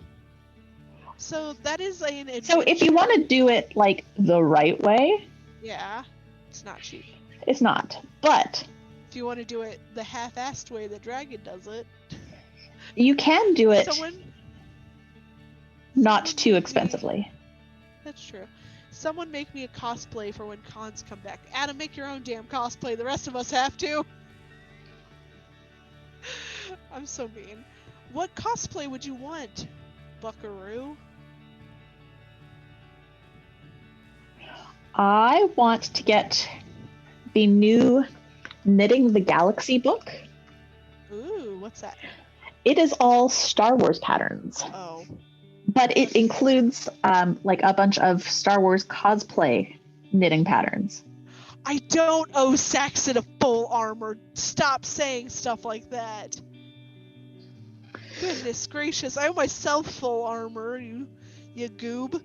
Speaker 1: So that is an adventure.
Speaker 2: So if you want to do it like the right way,
Speaker 1: yeah, it's not cheap.
Speaker 2: It's not. But
Speaker 1: if you want to do it the half-assed way that Dragon does it,
Speaker 2: you can do it not too expensively.
Speaker 1: That's true. Someone make me a cosplay for when cons come back. Adam, make your own damn cosplay. The rest of us have to. I'm so mean. What cosplay would you want, Buckaroo?
Speaker 2: I want to get the new Knitting the Galaxy book.
Speaker 1: Ooh, what's that?
Speaker 2: It is all Star Wars patterns.
Speaker 1: Oh.
Speaker 2: But it includes like a bunch of Star Wars cosplay knitting patterns.
Speaker 1: I don't owe Saxon a full armor. Stop saying stuff like that. Goodness gracious, I owe myself full armor, you goob.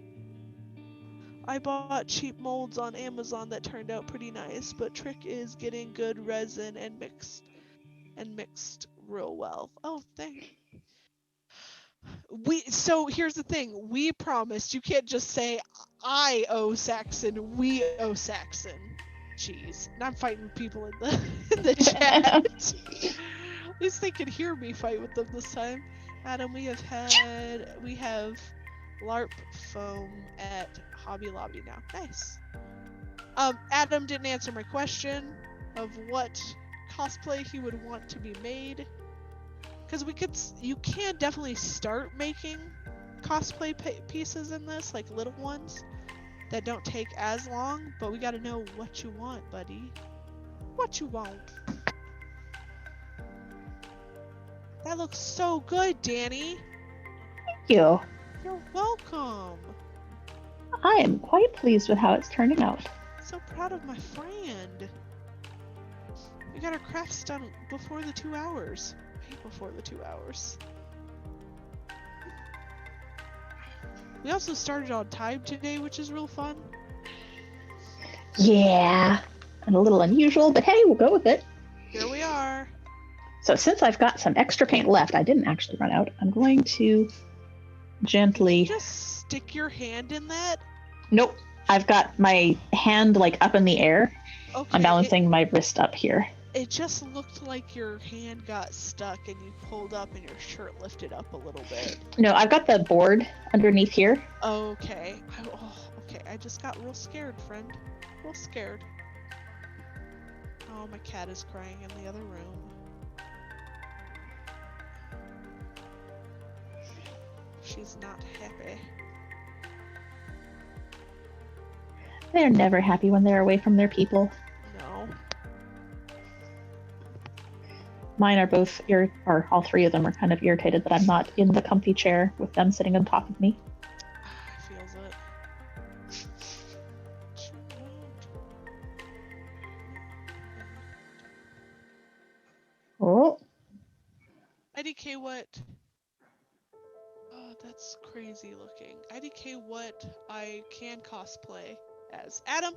Speaker 1: I bought cheap molds on Amazon that turned out pretty nice, but trick is getting good resin and mixed real well. Oh, thank you. So here's the thing. We promised. You can't just say, I owe Saxon, we owe Saxon. Jeez. And I'm fighting people in the chat. At least they can hear me fight with them this time. Adam, we have LARP foam at Hobby Lobby now. Nice. Adam didn't answer my question of what cosplay he would want to be made. Because you can definitely start making cosplay pieces in this, like little ones that don't take as long, but we gotta know what you want, buddy. What you want. That looks so good, Danie.
Speaker 2: Thank you.
Speaker 1: You're welcome.
Speaker 2: I am quite pleased with how it's turning out.
Speaker 1: So proud of my friend. We got our crafts done before the 2 hours. Way before the 2 hours. We also started on time today, which is real fun.
Speaker 2: Yeah, and a little unusual, but hey, we'll go with it.
Speaker 1: Here we are.
Speaker 2: So since I've got some extra paint left, I didn't actually run out, I'm going to gently...
Speaker 1: Just stick your hand in that?
Speaker 2: Nope. I've got my hand like up in the air.
Speaker 1: Okay,
Speaker 2: I'm balancing my wrist up here.
Speaker 1: It just looked like your hand got stuck and you pulled up and your shirt lifted up a little bit.
Speaker 2: No, I've got the board underneath here.
Speaker 1: Okay. Okay. I just got real scared, friend. Real scared. Oh, my cat is crying in the other room. She's not happy.
Speaker 2: They're never happy when they're away from their people.
Speaker 1: No.
Speaker 2: Mine are both, or all three of them are kind of irritated that I'm not in the comfy chair with them sitting on top of me.
Speaker 1: I feels it.
Speaker 2: Oh.
Speaker 1: IDK what? Oh, that's crazy looking. IDK what I can cosplay as. Adam,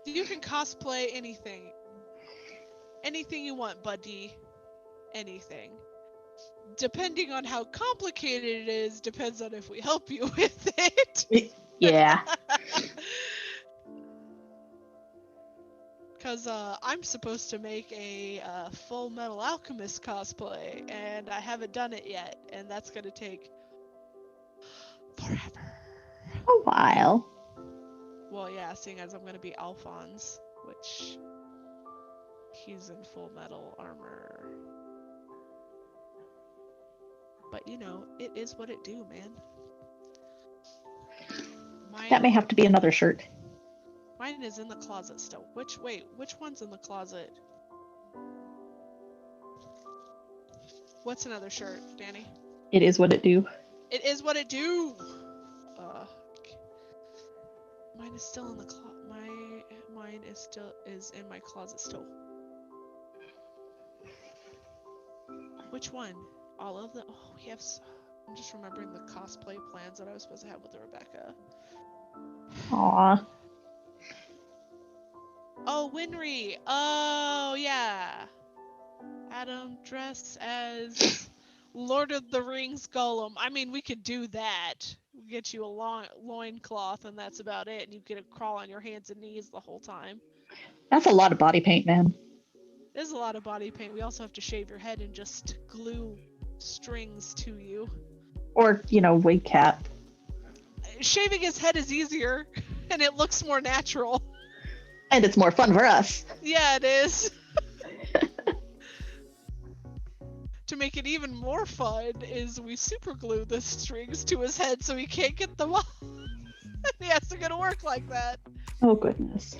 Speaker 1: you can cosplay anything. Anything you want, buddy. Anything. Depending on how complicated it is, depends on if we help you with it.
Speaker 2: Yeah.
Speaker 1: Because I'm supposed to make a Full Metal Alchemist cosplay, and I haven't done it yet, and that's going to take forever.
Speaker 2: A while.
Speaker 1: Well, yeah, seeing as I'm going to be Alphonse, which he's in full metal armor. But, you know, it is what it do, man.
Speaker 2: That may have to be another shirt.
Speaker 1: Mine is in the closet still. Which one's in the closet? What's another shirt, Danie?
Speaker 2: It is what it do.
Speaker 1: It is what it do! Mine is still in the mine is in my closet still. Which one? All of them? Oh, we have... I'm just remembering the cosplay plans that I was supposed to have with Rebecca.
Speaker 2: Aww.
Speaker 1: Oh, Winry! Oh, yeah! Adam dressed as Lord of the Rings Golem. I mean, we could do that. We get you a long loincloth and that's about it, and you get to crawl on your hands and knees the whole time.
Speaker 2: That's a lot of body paint, man.
Speaker 1: There's a lot of body paint. We also have to shave your head and just glue strings to you.
Speaker 2: Or, wig cap.
Speaker 1: Shaving his head is easier, and it looks more natural.
Speaker 2: And it's more fun for us.
Speaker 1: Yeah, it is. To make it even more fun is we super glue the strings to his head so he can't get them off. He has to go to work like that.
Speaker 2: Oh, goodness.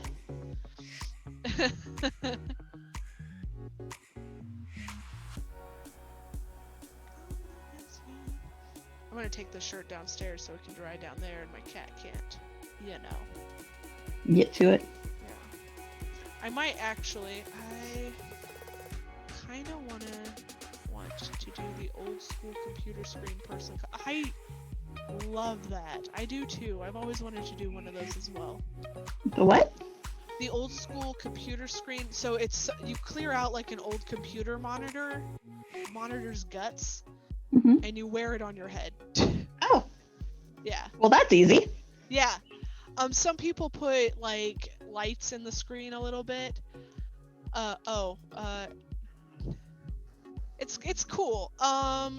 Speaker 1: I'm gonna take the shirt downstairs so it can dry down there and my cat can't,
Speaker 2: Get to it.
Speaker 1: Yeah. I might actually, I kind of want to do the old school computer screen person. I love that. I do too. I've always wanted to do one of those as well.
Speaker 2: The what?
Speaker 1: The old school computer screen. So it's, you clear out like an old computer monitor's guts, and you wear it on your head.
Speaker 2: Oh.
Speaker 1: Yeah.
Speaker 2: Well, that's easy.
Speaker 1: Yeah. Some people put like lights in the screen a little bit. It's cool.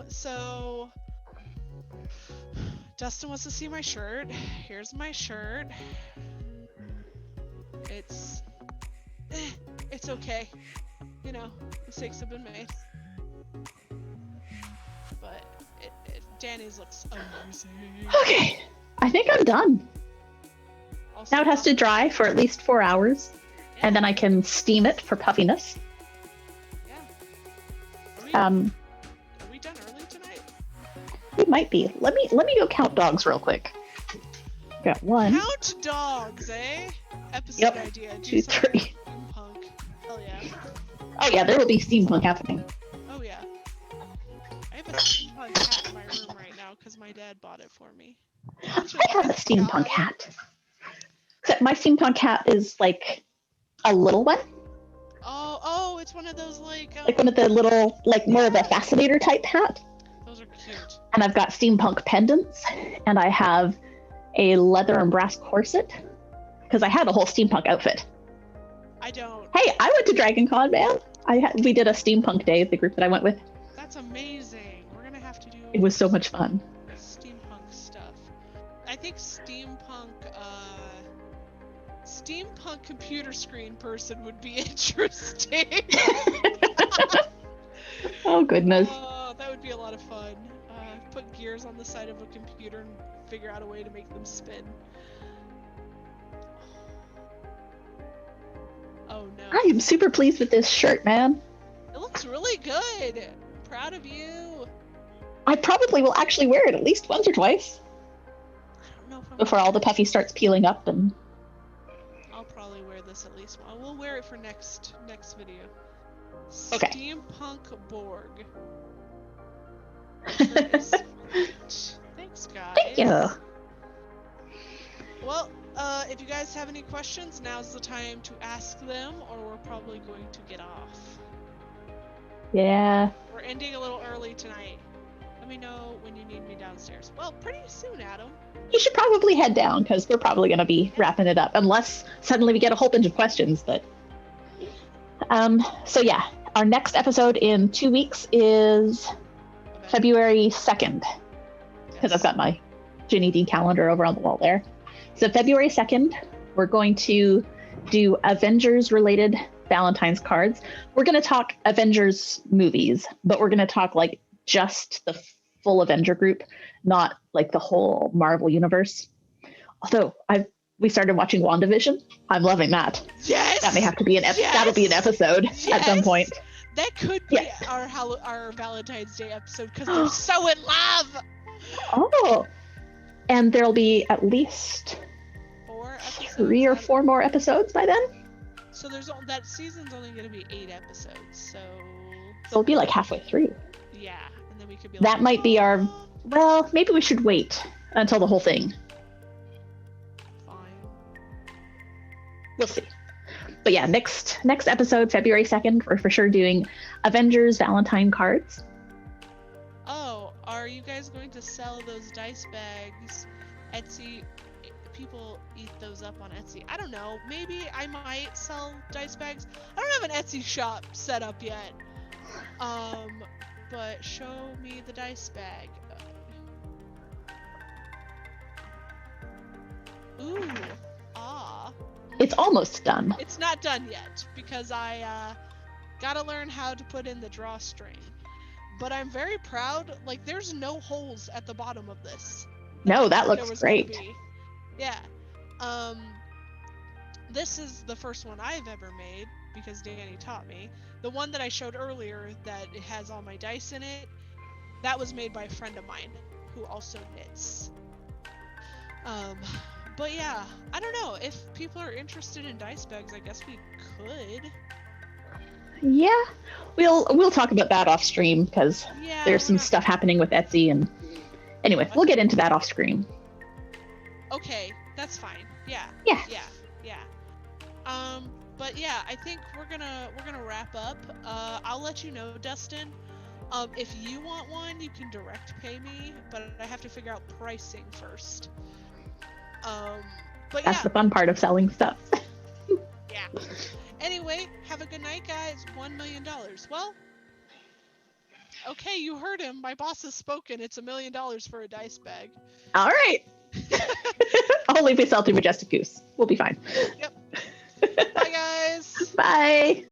Speaker 1: So Dustin wants to see my shirt. Here's my shirt. It's okay. Mistakes have been made. But Danie's looks amazing.
Speaker 2: Okay. I think I'm done.
Speaker 1: Also,
Speaker 2: Now it has to dry for at least 4 hours, and then I can steam it for puffiness.
Speaker 1: Yeah. Are we done?
Speaker 2: We might be. Let me go count dogs real quick. Got 1.
Speaker 1: Count dogs, eh? Episode
Speaker 2: Yep.
Speaker 1: idea. Do
Speaker 2: 2,
Speaker 1: something
Speaker 2: 3.
Speaker 1: steampunk. Hell yeah.
Speaker 2: Oh yeah, there will be steampunk happening.
Speaker 1: Oh yeah. I have a steampunk hat in my room right now because my dad bought it for me.
Speaker 2: I have a steampunk hat. Except my steampunk hat is like a little one.
Speaker 1: Oh, it's one of those like
Speaker 2: One of the little, like more of a fascinator type hat.
Speaker 1: Those are cute.
Speaker 2: And I've got steampunk pendants, and I have a leather and brass corset because I had a whole steampunk outfit.
Speaker 1: I don't.
Speaker 2: Hey, I went to Dragon Con, man. We did a steampunk day, the group that I went with.
Speaker 1: That's amazing. We're gonna have to do.
Speaker 2: It was so much fun.
Speaker 1: Steampunk stuff. I think steampunk computer screen person would be interesting.
Speaker 2: Oh goodness.
Speaker 1: Oh, that would be a lot of fun. Put gears on the side of a computer and figure out a way to make them spin. Oh no.
Speaker 2: I am super pleased with this shirt, man.
Speaker 1: It looks really good. Proud of you.
Speaker 2: I probably will actually wear it at least once or twice
Speaker 1: I don't know if I'm
Speaker 2: before all the puffy starts peeling up and
Speaker 1: I'll probably wear this at least. We'll wear it for next video.
Speaker 2: Okay.
Speaker 1: Steampunk Borg. Shirt is sweet. Thanks, guys.
Speaker 2: Thank you.
Speaker 1: Well, if you guys have any questions, now's the time to ask them, or we're probably going to get off.
Speaker 2: Yeah.
Speaker 1: We're ending a little early tonight. Let me know when you need me downstairs. Well, pretty soon, Adam.
Speaker 2: You should probably head down because we're probably going to be wrapping it up unless suddenly we get a whole bunch of questions. But so yeah, our next episode in 2 weeks is
Speaker 1: Okay.
Speaker 2: February 2nd because I've got my Ginny D calendar over on the wall there. So February 2nd, we're going to do Avengers related Valentine's cards. We're going to talk Avengers movies, but we're going to talk like just the full Avenger group, not like the whole Marvel universe. Although we started watching WandaVision. I'm loving that.
Speaker 1: Yes.
Speaker 2: That may have to be that'll be an episode at some point.
Speaker 1: That could be
Speaker 2: Yes.
Speaker 1: our Valentine's Day episode because they're so in love.
Speaker 2: Oh. And there'll be at least
Speaker 1: 4 episodes.
Speaker 2: 3 or 4 more episodes by then.
Speaker 1: So that season's only going to be 8 episodes. So
Speaker 2: It'll be like halfway through.
Speaker 1: yeah, and then we could be.
Speaker 2: That
Speaker 1: like,
Speaker 2: might be our.
Speaker 1: "Oh,
Speaker 2: Well, maybe we should wait until the whole thing.
Speaker 1: fine."
Speaker 2: We'll see. But yeah, next episode, February 2nd, we're for sure doing Avengers Valentine cards.
Speaker 1: Oh, are you guys going to sell those dice bags? Etsy. People eat those up on Etsy. I don't know. Maybe I might sell dice bags. I don't have an Etsy shop set up yet. But show me the dice bag. Ooh. Ah.
Speaker 2: It's almost done.
Speaker 1: It's not done yet because I gotta learn how to put in the drawstring. But I'm very proud. Like, there's no holes at the bottom of this.
Speaker 2: No, that
Speaker 1: There
Speaker 2: looks
Speaker 1: was gonna
Speaker 2: great.
Speaker 1: be. Yeah. This is the first one I've ever made because Danie taught me. The one that I showed earlier that it has all my dice in it, that was made by a friend of mine who also knits. But yeah, I don't know. If people are interested in dice bags, I guess we could.
Speaker 2: Yeah, we'll talk about that off stream because
Speaker 1: Yeah.
Speaker 2: there's
Speaker 1: we're
Speaker 2: some
Speaker 1: not-
Speaker 2: stuff happening with Etsy and anyway, we'll get into that off screen.
Speaker 1: Okay, that's fine. Yeah.
Speaker 2: Yeah.
Speaker 1: Yeah. But yeah, I think we're gonna wrap up. I'll let you know, Dustin. If you want one, you can direct pay me, but I have to figure out pricing first. But
Speaker 2: That's
Speaker 1: yeah,
Speaker 2: the fun part of selling stuff.
Speaker 1: yeah. Anyway, have a good night, guys. $1 million. Well, okay, you heard him. My boss has spoken. It's $1 million for a dice bag.
Speaker 2: All right. Only if we sell through Majestic Goose. We'll be fine.
Speaker 1: Yep. Bye, guys.
Speaker 2: Bye.